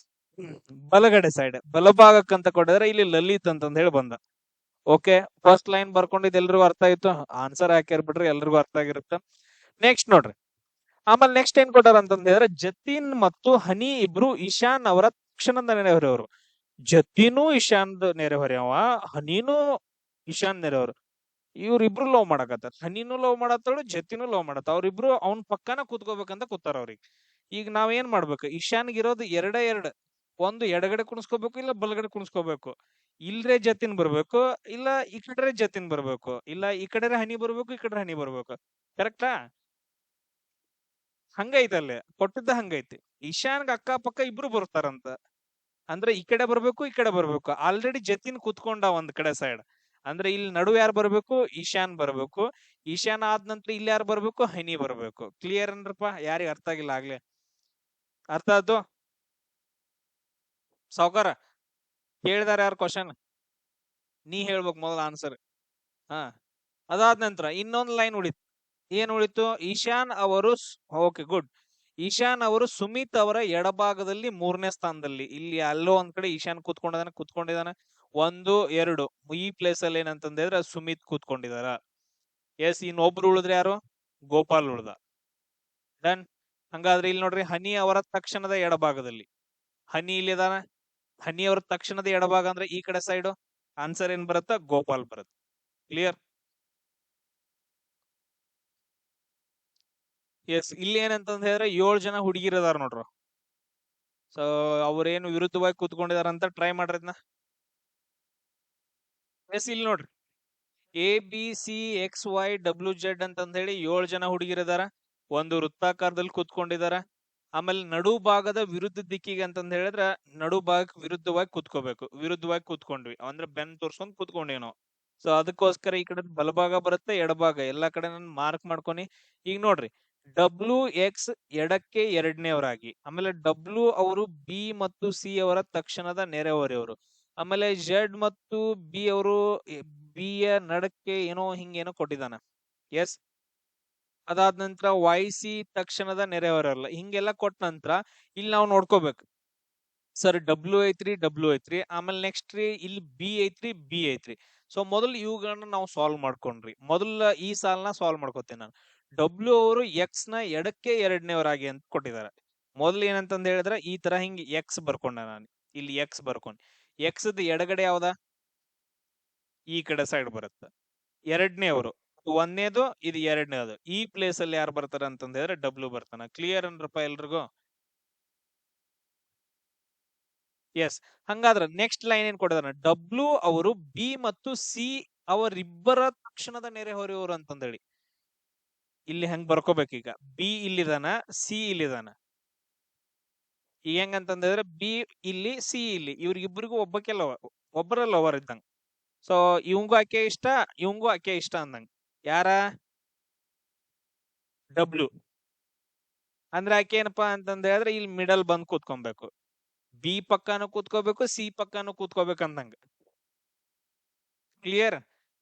ಬಲಗಡೆ ಸೈಡ್ ಬಲಭಾಗಕ್ಕಂತ ಕೊಟ್ಟಿದ್ರೆ ಇಲ್ಲಿ ಲಲಿತ್ ಅಂತಂದ ಹೇಳಿ ಬಂದ. ಓಕೆ, ಫಸ್ಟ್ ಲೈನ್ ಬರ್ಕೊಂಡಿದ್ ಎಲ್ರಿಗೂ ಅರ್ಥ ಆಯ್ತು. ಆನ್ಸರ್ ಹಾಕ್ಯಾರ ಬಿಡ್ರಿ, ಎಲ್ರಿಗೂ ಅರ್ಥ ಆಗಿರುತ್ತ. ನೆಕ್ಸ್ಟ್ ನೋಡ್ರಿ, ಆಮೇಲೆ ನೆಕ್ಸ್ಟ್ ಏನ್ ಕೊಟ್ಟಾರ ಅಂತಂದ್ರೆ, ಜತಿನ್ ಮತ್ತು ಹನಿ ಇಬ್ರು ಈಶಾನ್ ಅವರ ತಕ್ಷಣದ ನೆರೆಹೊರೆಯವರು. ಜತಿನೂ ಈಶಾನ್ದ ನೆರೆಹೊರೆಯವ, ಹನಿನೂ ಈಶಾನ್ ನೆರೆಹೊರೆ. ಇವ್ರಿಬ್ರು ಲವ್ ಮಾಡಕತ್ತಾರ. ಹನಿನೂ ಲವ್ ಮಾಡತ್ತಾಳು, ಜತಿನೂ ಲವ್ ಮಾಡತ್ತ. ಅವ್ರಿಬ್ರು ಅವ್ನ ಪಕ್ಕನ ಕೂತ್ಕೋಬೇಕಂತ ಕೂತಾರ ಅವ್ರಿಗೆ. ಈಗ ನಾವ್ ಏನ್ ಮಾಡ್ಬೇಕು, ಈಶಾನ್ಗೆ ಇರೋದು ಎರಡ, ಒಂದು ಎಡಗಡೆ ಕುಣಿಸ್ಕೋಬೇಕು, ಇಲ್ಲ ಬಲಗಡೆ ಕುಣಿಸ್ಕೋಬೇಕು. ಇಲ್ರೇ ಜತಿನ್ ಬರ್ಬೇಕು, ಇಲ್ಲ ಈ ಕಡೆ ಜತಿನ್ ಬರ್ಬೇಕು, ಇಲ್ಲ ಈ ಕಡೆ ಹನಿ ಬರ್ಬೇಕು, ಈ ಕಡೆ ಹನಿ ಬರ್ಬೇಕು. ಕರೆಕ್ಟಾ? ಹಂಗೈತಲ್ಲೇ ಕೊಟ್ಟಿದ್ದ ಹಂಗೈತಿ. ಈಶಾನ್ಗ ಅಕ್ಕ ಪಕ್ಕ ಇಬ್ರು ಬರ್ತಾರಂತ. ಅಂದ್ರೆ ಈ ಕಡೆ ಬರ್ಬೇಕು, ಈ ಕಡೆ ಬರ್ಬೇಕು. ಆಲ್ರೆಡಿ ಜತಿನ್ ಕೂತ್ಕೊಂಡ ಒಂದ್ ಕಡೆ ಸೈಡ್. ಅಂದ್ರೆ ಇಲ್ಲಿ ನಡುವೆ ಯಾರು ಬರ್ಬೇಕು, ಈಶಾನ್ ಬರ್ಬೇಕು. ಈಶಾನ್ ಆದ ನಂತರ ಇಲ್ಲಿ ಯಾರು ಬರ್ಬೇಕು, ಹನಿ ಬರ್ಬೇಕು. ಕ್ಲಿಯರ್ ಅನ್ರಪ್ಪ? ಯಾರಿಗ ಅರ್ಥ ಆಗಿಲ್ಲ ಆಗ್ಲೇ? ಅರ್ಥ ಆಯ್ತು? ಸಾವ್ಕಾರ ಕೇಳಿದಾರ ಯಾರು ಕ್ವಶನ್? ನೀ ಹೇಳ್ಬೇಕು ಮೊದಲ ಆನ್ಸರ್. ಹಾ, ಅದಾದ ನಂತರ ಇನ್ನೊಂದು ಲೈನ್ ಉಳಿತು. ಏನ್ ಉಳಿತು? ಈಶಾನ್ ಅವರು, ಓಕೆ ಗುಡ್, ಈಶಾನ್ ಅವರು ಸುಮಿತ್ ಅವರ ಎಡಭಾಗದಲ್ಲಿ 3ನೇ ಸ್ಥಾನದಲ್ಲಿ. ಇಲ್ಲಿ ಅಲ್ಲೋ ಒಂದ್ ಕಡೆ ಈಶಾನ್ ಕೂತ್ಕೊಂಡಿದಾನೆ. 1, 2 ಈ ಪ್ಲೇಸ್ ಅಲ್ಲಿ ಏನಂತಂದ್ರೆ ಸುಮಿತ್ ಕೂತ್ಕೊಂಡಿದಾರ. ಎಸ್, ಇನ್ನೊಬ್ರು ಉಳಿದ್ರೆ ಯಾರು? ಗೋಪಾಲ್ ಉಳ್ದ. ಡನ್. ಹಂಗಾದ್ರೆ ಇಲ್ಲಿ ನೋಡ್ರಿ, ಹನಿ ಅವರ ತಕ್ಷಣದ ಎಡಭಾಗದಲ್ಲಿ ಹನಿ ಇಲ್ಲಿದಾನ. ಹನಿ ಅವರ ತಕ್ಷಣದ ಎಡಭಾಗ ಅಂದ್ರೆ ಈ ಕಡೆ ಸೈಡ್. ಆನ್ಸರ್ ಏನ್ ಬರುತ್ತ? ಗೋಪಾಲ್ ಬರುತ್ತೆ. ಕ್ಲಿಯರ್? ಎಸ್, ಇಲ್ಲಿ ಏನಂತಂದ ಹೇಳಿದ್ರೆ 7 ಜನ ಹುಡುಗಿರದಾರ ನೋಡ್ರು. ಸೊ ಅವ್ರೇನು ವಿರುದ್ಧವಾಗಿ ಕೂತ್ಕೊಂಡಿದಾರ ಅಂತ ಟ್ರೈ ಮಾಡ್ರಿ ಇದನ್ನ. ಎಸ್, ಇಲ್ಲಿ ನೋಡ್ರಿ, ABCXYWZ ಅಂತಂದ ಹೇಳಿ 7 ಜನ ಹುಡುಗಿರದಾರ. ಒಂದು ವೃತ್ತಾಕಾರದಲ್ಲಿ ಕೂತ್ಕೊಂಡಿದಾರ. ಆಮೇಲೆ ನಡು ಭಾಗದ ವಿರುದ್ಧ ದಿಕ್ಕಿಗೆ ಅಂತಂದ ಹೇಳಿದ್ರ ನಡು ಭಾಗಕ್ಕೆ ವಿರುದ್ಧವಾಗಿ ಕೂತ್ಕೋಬೇಕು. ವಿರುದ್ಧವಾಗಿ ಕೂತ್ಕೊಂಡ್ವಿ ಅಂದ್ರೆ ಬೆನ್ ತೋರ್ಸ್ಕೊಂಡ್ ಕೂತ್ಕೊಂಡ್ವಿ ನಾವು. ಸೊ ಅದಕ್ಕೋಸ್ಕರ ಈ ಕಡೆ ಬಲಭಾಗ ಬರುತ್ತೆ, ಎಡಭಾಗ ಎಲ್ಲಾ ಕಡೆ ನಾನು ಮಾರ್ಕ್ ಮಾಡ್ಕೊನಿ. ಈಗ ನೋಡ್ರಿ, WX ಎಡಕ್ಕೆ 2ನೇವರಾಗಿ, ಆಮೇಲೆ W ಅವರು B ಮತ್ತು C ಅವರ ತಕ್ಷಣದ ನೆರೆಹೊರೆಯವರು, ಆಮೇಲೆ Z ಮತ್ತು B ಅವರು B ಯ ನಡಕ್ಕೆ ಏನೋ ಹಿಂಗೇನೋ ಕೊಟ್ಟಿದ್ದಾನ. ಎಸ್, ಅದಾದ ನಂತರ YC ತಕ್ಷಣದ ನೆರೆಹೊರೆಯಲ್ಲ. ಹಿಂಗೆಲ್ಲ ಕೊಟ್ಟ ನಂತರ ಇಲ್ಲಿ ನಾವು ನೋಡ್ಕೋಬೇಕು, ಸರ್ W ಐತ್ರಿ, W ಐತ್ರಿ, ಆಮೇಲೆ ನೆಕ್ಸ್ಟ್ ರೀ ಇಲ್ಲಿ B ಐತ್ರಿ, B ಐತ್ರಿ. ಸೊ ಮೊದಲು ಇವುಗಳನ್ನ ನಾವು ಸಾಲ್ವ್ ಮಾಡ್ಕೊಂಡ್ರಿ. ಮೊದಲ ಈ ಸಾಲನ ಸಾಲ್ವ್ ಮಾಡ್ಕೋತೀನಿ ನಾನು. W ಅವರು X ನ ಎಡಕ್ಕೆ 2ನೇವರಾಗಿ ಅಂತ ಕೊಟ್ಟಿದ್ದಾರೆ. ಮೊದಲು ಏನಂತಂದ ಹೇಳಿದ್ರೆ ಈ ತರ ಹಿಂಗ್ X ಬರ್ಕೊಂಡ ನಾನು. ಇಲ್ಲಿ X ಬರ್ಕೊಂಡ್, X ದ ಎಡಗಡೆ ಯಾವ್ದ? ಈ ಕಡೆ ಸೈಡ್ ಬರುತ್ತೆ. 2ನೇವರು 1ನೇದು, ಇದು 2ನೇದು. ಈ ಪ್ಲೇಸ್ ಅಲ್ಲಿ ಯಾರು ಬರ್ತಾರ ಅಂತಂದ ಹೇಳಿದ್ರೆ W ಬರ್ತಾನ. ಕ್ಲಿಯರ್ ಅನ್ರಪ್ಪ ಎಲ್ರಿಗೂ? ಎಸ್, ಹಂಗಾದ್ರ ನೆಕ್ಸ್ಟ್ ಲೈನ್ ಏನ್ ಕೊಟ್ಟಿದಾರ? W ಅವರು B ಮತ್ತು C ಅವರಿಬ್ಬರ ತಕ್ಷಣದ ನೆರೆಹೊರೆಯವರು ಅಂತಂದೇಳಿ ಇಲ್ಲಿ ಹೆಂಗ್ ಬರ್ಕೋಬೇಕೀಗ? B ಇಲ್ಲಿದಾನ, C ಇಲ್ಲಿದಾನ. ಈಗ ಹೆಂಗಂತಂದ್ರೆ B ಇಲ್ಲಿ, C ಇಲ್ಲಿ, ಇವ್ರಿಗಿಬ್ಬರಿಗೂ ಒಬ್ಬರ ಲವರ್ ಇದ್ದಂಗ. ಸೊ ಇವಂಗೂ ಆಕೆ ಇಷ್ಟ, ಇವಂಗೂ ಆಕೆ ಇಷ್ಟ ಅಂದಂಗ. ಯಾರ? W. ಅಂದ್ರೆ ಆಕೆ ಏನಪ್ಪಾ ಅಂತಂದ ಹೇಳಿದ್ರೆ ಇಲ್ಲಿ ಮಿಡಲ್ ಬಂದ್ ಕೂತ್ಕೊಬೇಕು. B ಪಕ್ಕಾನು ಕೂತ್ಕೋಬೇಕು, C ಪಕ್ಕಾನು ಕೂತ್ಕೋಬೇಕು ಅಂದಂಗ. ಕ್ಲಿಯರ್?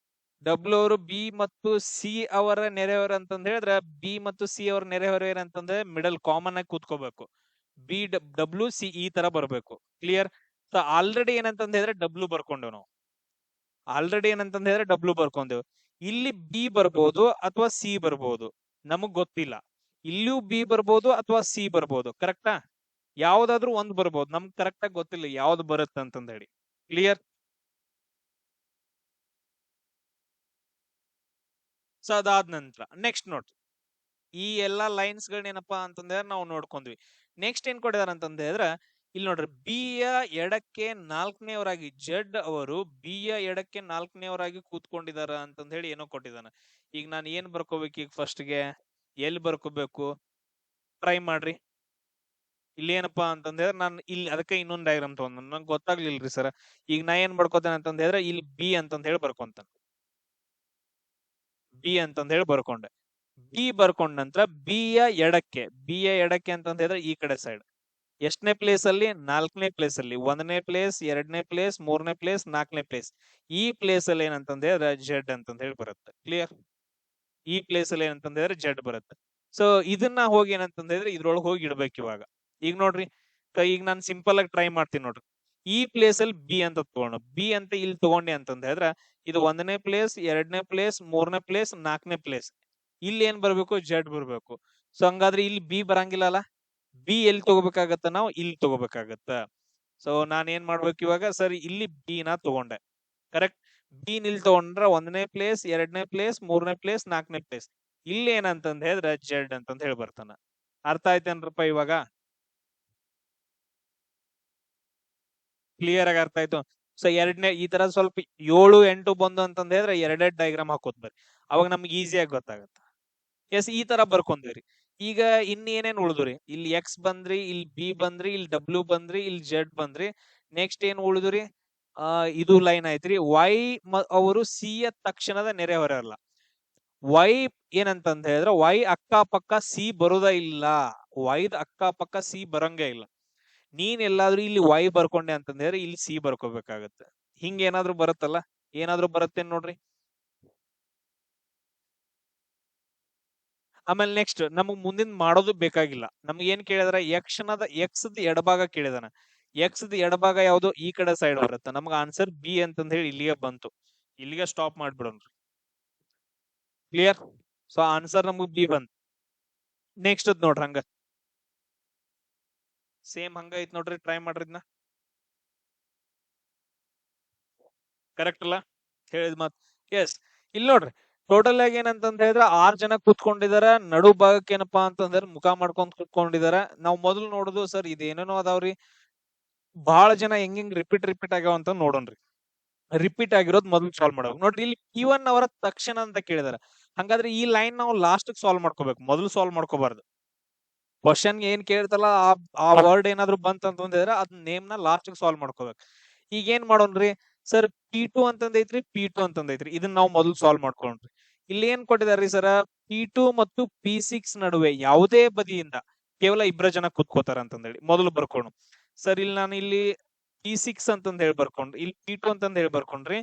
W ಅವರು B ಮತ್ತು C ಅವರ ನೆರೆಹೊರೆ ಅಂತಂದ ಹೇಳಿದ್ರೆ B ಮತ್ತು C ಅವರ ನೆರೆಹೊರೆ ಅಂತಂದ್ರೆ ಮಿಡಲ್ ಕಾಮನ್ ಆಗಿ ಕೂತ್ಕೋಬೇಕು. W C ಈ ತರ ಬರ್ಬೇಕು. ಕ್ಲಿಯರ್? ಸೊ ಆಲ್ರೆಡಿ ಏನಂತಂದ ಹೇಳಿದ್ರೆ W ಬರ್ಕೊಂಡೆವ್ ನಾವು. ಆಲ್ರೆಡಿ ಏನಂತಂದ ಹೇಳಿದ್ರೆ W ಬರ್ಕೊಂಡೆವು. ಇಲ್ಲಿ B ಬರ್ಬೋದು ಅಥವಾ C ಬರ್ಬೋದು, ನಮಗ್ ಗೊತ್ತಿಲ್ಲ. ಇಲ್ಲಿಯೂ B ಬರ್ಬೋದು ಅಥವಾ C ಬರ್ಬೋದು. ಕರೆಕ್ಟಾ? ಯಾವ್ದಾದ್ರು ಒಂದ್ ಬರ್ಬೋದು, ನಮ್ಗೆ ಕರೆಕ್ಟ್ ಆಗಿ ಗೊತ್ತಿಲ್ಲ ಯಾವ್ದು ಬರುತ್ತೆ ಅಂತಂದ ಹೇಳಿ. ಕ್ಲಿಯರ್? ಸೊ ಅದಾದ ನಂತರ ನೆಕ್ಸ್ಟ್ ನೋಡ್ರಿ, ಈ ಎಲ್ಲಾ ಲೈನ್ಸ್ ಗಳೇನಪ್ಪಾ ಅಂತಂದ್ರೆ ನಾವು ನೋಡ್ಕೊಂಡ್ವಿ. ನೆಕ್ಸ್ಟ್ ಏನ್ ಕೊಟ್ಟಿದಾರ ಅಂತಂದ ಹೇಳಿದ್ರೆ ಇಲ್ಲಿ ನೋಡ್ರಿ, B ಯ ಎಡಕ್ಕೆ 4ನೇವರಾಗಿ Z ಅವರು B ಯ ಎಡಕ್ಕೆ 4ನೇವರಾಗಿ ಕೂತ್ಕೊಂಡಿದಾರ ಅಂತಂದ ಹೇಳಿ ಏನೋ ಕೊಟ್ಟಿದಾನ. ಈಗ ನಾನು ಏನ್ ಬರ್ಕೋಬೇಕು? ಈಗ ಫಸ್ಟ್ ಗೆ ಎಲ್ಲಿ ಬರ್ಕೋಬೇಕು? ಟ್ರೈ ಮಾಡ್ರಿ. ಇಲ್ಲಿ ಏನಪ್ಪಾ ಅಂತಂದ ಹೇಳಿದ್ರೆ ನಾನು ಇಲ್ಲಿ ಅದಕ್ಕೆ ಇನ್ನೊಂದು ಡಯಾಗ್ರಾಮ್ ತಗೊಂಡ್ ನಂಗೆ ಗೊತ್ತಾಗ್ಲಿಲ್ರಿ ಸರ್. ಈಗ ನಾ ಏನ್ ಬರ್ಕೋತೇನೆ ಅಂತಂದ ಹೇಳಿದ್ರೆ ಇಲ್ಲಿ B ಅಂತಂದ ಹೇಳಿ ಬರ್ಕೊಂತಾನೆ. B ಅಂತಂದ ಹೇಳಿ ಬರ್ಕೊಂಡೆ. B ಬರ್ಕೊಂಡ ನಂತರ B ಯ ಎಡಕ್ಕೆ ಅಂತಂದ ಹೇಳಿದ್ರೆ ಈ ಕಡೆ ಸೈಡ್ ಎಷ್ಟನೇ ಪ್ಲೇಸ್ ಅಲ್ಲಿ? 4ನೇ ಪ್ಲೇಸ್ ಅಲ್ಲಿ. 1ನೇ ಪ್ಲೇಸ್, 2ನೇ ಪ್ಲೇಸ್, 3ನೇ ಪ್ಲೇಸ್, 4ನೇ ಪ್ಲೇಸ್. ಈ ಪ್ಲೇಸ್ ಅಲ್ಲಿ ಏನಂತಂದ ಹೇಳಿದ್ರೆ Z ಅಂತಂದ ಹೇಳಿ ಬರುತ್ತೆ. ಕ್ಲಿಯರ್? ಈ ಪ್ಲೇಸ್ ಅಲ್ಲಿ ಏನಂತಂದ ಹೇಳಿದ್ರೆ Z ಬರುತ್ತೆ. ಸೊ ಇದನ್ನ ಹೋಗಿ ಏನಂತಂದ ಹೇಳಿದ್ರೆ ಇದ್ರೊಳಗೆ ಹೋಗಿ ಇಡ್ಬೇಕು ಇವಾಗ. ಈಗ ನೋಡ್ರಿ, ಈಗ ನಾನು ಸಿಂಪಲ್ ಆಗಿ ಟ್ರೈ ಮಾಡ್ತೀನಿ ನೋಡ್ರಿ. ಈ ಪ್ಲೇಸ್ ಅಲ್ಲಿ ಬಿ ಅಂತ ತಗೋಣ. ಬಿ ಅಂತ ಇಲ್ಲಿ ತಗೊಂಡೆ ಅಂತಂದ ಹೇಳಿದ್ರ ಇದು 1ನೇ ಪ್ಲೇಸ್, 2ನೇ ಪ್ಲೇಸ್, 3ನೇ ಪ್ಲೇಸ್, 4ನೇ ಪ್ಲೇಸ್. ಇಲ್ಲಿ ಏನ್ ಬರ್ಬೇಕು? ಜೆಡ್ ಬರ್ಬೇಕು. ಸೊ ಹಂಗಾದ್ರೆ ಇಲ್ಲಿ ಬಿ ಬರಂಗಿಲ್ಲ ಅಲ್ಲ. ಬಿ ಎಲ್ಲಿ ತಗೋಬೇಕಾಗತ್ತ? ನಾವು ಇಲ್ಲಿ ತಗೋಬೇಕಾಗತ್ತ. ಸೊ ನಾನ್ ಏನ್ ಮಾಡ್ಬೇಕು ಇವಾಗ? ಸರಿ, ಇಲ್ಲಿ ಬಿ ನ ತಗೊಂಡೆ. ಕರೆಕ್ಟ್. ಬಿ ನಿಲ್ ತಗೊಂಡ್ರ 1ನೇ ಪ್ಲೇಸ್, 2ನೇ ಪ್ಲೇಸ್, 3ನೇ ಪ್ಲೇಸ್, 4ನೇ ಪ್ಲೇಸ್. ಇಲ್ಲಿ ಏನಂತಂದ ಹೇಳಿದ್ರೆ ಜೆಡ್ ಅಂತಂದ ಹೇಳಿ ಬರ್ತಾನ. ಅರ್ಥ ಆಯ್ತೇನ್ರಪ್ಪ ಇವಾಗ? ಕ್ಲಿಯರ್ ಆಗಿ ಅರ್ಥ ಆಯ್ತು. ಸೊ ಎರಡನೇ ಈ ತರ ಸ್ವಲ್ಪ 7, 8 ಬಂದು ಅಂತಂದ ಹೇಳಿದ್ರೆ ಎರಡೆರಡು ಡೈಗ್ರಾಮ್ ಹಾಕೋತ್ ಬರ್ರಿ. ಅವಾಗ ನಮ್ಗೆ ಈಸಿಯಾಗಿ ಗೊತ್ತಾಗತ್ತ. ಎಸ್, ಈ ತರ ಬರ್ಕೊಂಡ್ರಿ. ಈಗ ಇನ್ನೇನೇನ್ ಉಳಿದ್ರಿ? ಇಲ್ಲಿ ಎಕ್ಸ್ ಬಂದ್ರಿ, ಇಲ್ಲಿ ಬಿ ಬಂದ್ರಿ, ಇಲ್ಲಿ ಡಬ್ಲ್ಯೂ ಬಂದ್ರಿ, ಇಲ್ಲಿ ಜೆಡ್ ಬಂದ್ರಿ. ನೆಕ್ಸ್ಟ್ ಏನ್ ಉಳಿದ್ರಿ? ಇದು ಲೈನ್ ಆಯ್ತ್ರಿ. ವೈ ಅವರು ಸಿ ಯ ತಕ್ಷಣದ ನೆರೆಹೊರೆಯಲ್ಲ. ವೈ ಏನಂತಂದ ಹೇಳಿದ್ರೆ ವೈ ಅಕ್ಕಪಕ್ಕ ಸಿ ಬರೋದ ಇಲ್ಲ. ವೈದ್ ಅಕ್ಕಪಕ್ಕ ಸಿ ಬರಂಗೇ ಇಲ್ಲ. ನೀನ್ ಎಲ್ಲಾದ್ರೂ ಇಲ್ಲಿ ವೈ ಬರ್ಕೊಂಡೆ ಅಂತಂದ್ರೆ ಇಲ್ಲಿ ಸಿ ಬರ್ಕೋಬೇಕಾಗತ್ತೆ. ಹಿಂಗ ಏನಾದ್ರು ಬರುತ್ತಲ್ಲ? ಏನಾದ್ರು ಬರುತ್ತೆ ನೋಡ್ರಿ. ಆಮೇಲೆ ನೆಕ್ಸ್ಟ್ ನಮಗ್ ಮುಂದಿನ ಮಾಡೋದು ಬೇಕಾಗಿಲ್ಲ. ನಮ್ಗೆ ಏನ್ ಕೇಳಿದ್ರ? ಎಕ್ಸ್ ಎಡಭಾಗ ಕೇಳಿದಾನ. ಎಕ್ಸ್ ಎಡಭಾಗ ಯಾವ್ದು? ಈ ಕಡೆ ಸೈಡ್ ಬರುತ್ತೆ. ನಮ್ಗೆ ಆನ್ಸರ್ ಬಿ ಅಂತಂದ ಹೇಳಿ ಇಲ್ಲಿಗೆ ಬಂತು. ಇಲ್ಲಿಗೆ ಸ್ಟಾಪ್ ಮಾಡ್ಬಿಡೋಣ್ರಿ. ಕ್ಲಿಯರ್? ಸೊ ಆನ್ಸರ್ ನಮಗ್ ಬಿ ಬಂತು. ನೆಕ್ಸ್ಟ್ ನೋಡ್ರಿ, ಹಂಗ ಸೇಮ್ ಹಂಗ ಐತ್ ನೋಡ್ರಿ. ಟ್ರೈ ಮಾಡ್ರಿದ್ನ. ಕರೆಕ್ಟ್ ಅಲ್ಲ ಹೇಳಿದ್ ಮಾತ್? ಎಸ್. ಇಲ್ಲಿ ನೋಡ್ರಿ, ಟೋಟಲ್ ಆಗಿ ಏನಂತಂದ ಹೇಳಿದ್ರೆ 6 ಜನ ಕೂತ್ಕೊಂಡಿದಾರ. ನಡು ಭಾಗಕ್ಕೆ ಏನಪ್ಪಾ ಅಂತಂದ್ರೆ ಮುಖ ಮಾಡ್ಕೊಂಡ್ ಕೂತ್ಕೊಂಡಿದಾರ. ನಾವ್ ಮೊದಲು ನೋಡುದು ಸರ್ ಇದೇನೇನೋ ಅದಾವ್ರಿ, ಬಹಳ ಜನ ಹೆಂಗ್ ರಿಪೀಟ್ ಆಗ್ಯಾವ ಅಂತ ನೋಡೋಣ್ರಿ. ರಿಪೀಟ್ ಆಗಿರೋದ್ ಮೊದಲು ಸಾಲ್ವ್ ಮಾಡ್ಬೇಕು ನೋಡ್ರಿ. ಇಲ್ಲಿ P1 ಅವರ ತಕ್ಷಣ ಅಂತ ಕೇಳಿದಾರ. ಹಂಗಾದ್ರೆ ಈ ಲೈನ್ ನಾವು ಲಾಸ್ಟ್ ಸಾಲ್ವ್ ಮಾಡ್ಕೋಬೇಕು, ಮೊದಲು ಸಾಲ್ವ್ ಮಾಡ್ಕೋಬಾರ್ದು. ಕ್ವಶನ್ ಏನ್ ಕೇಳ್ತಲ್ಲ ಆ ವರ್ಡ್ ಏನಾದ್ರು ಬಂತಂತಂದ್ರೆ ಅದ್ ನೇಮ್ ನ ಲಾಸ್ಟ್ ಸಾಲ್ವ್ ಮಾಡ್ಕೋಬೇಕು. ಈಗ ಏನ್ ಮಾಡೋಣ್ರಿ? Sir P2 ಅಂತಂದೈತ್ರಿ, P2 ಅಂತಂದೈತ್ರಿ. ಇದನ್ನ ನಾವು ಮೊದಲು ಸಾಲ್ವ್ ಮಾಡ್ಕೊಂಡ್ರಿ. ಇಲ್ಲಿ ಏನ್ ಕೊಟ್ಟಿದಾರ್ರಿ ಸರ್? P2 ಮತ್ತು P6 ನಡುವೆ ಯಾವುದೇ ಬದಿಯಿಂದ ಕೇವಲ ಇಬ್ಬರ ಜನ ಕುತ್ಕೋತಾರ ಅಂತಂದೇಳಿ ಮೊದಲು ಬರ್ಕೊಂಡು. ಸರ್ ಇಲ್ಲಿ ನಾನು ಇಲ್ಲಿ P6 ಅಂತಂದ್ ಹೇಳಿ ಬರ್ಕೊಂಡ್ರಿ, ಇಲ್ಲಿ P2 ಅಂತಂದ್ ಹೇಳಿ ಬರ್ಕೊಂಡ್ರಿ.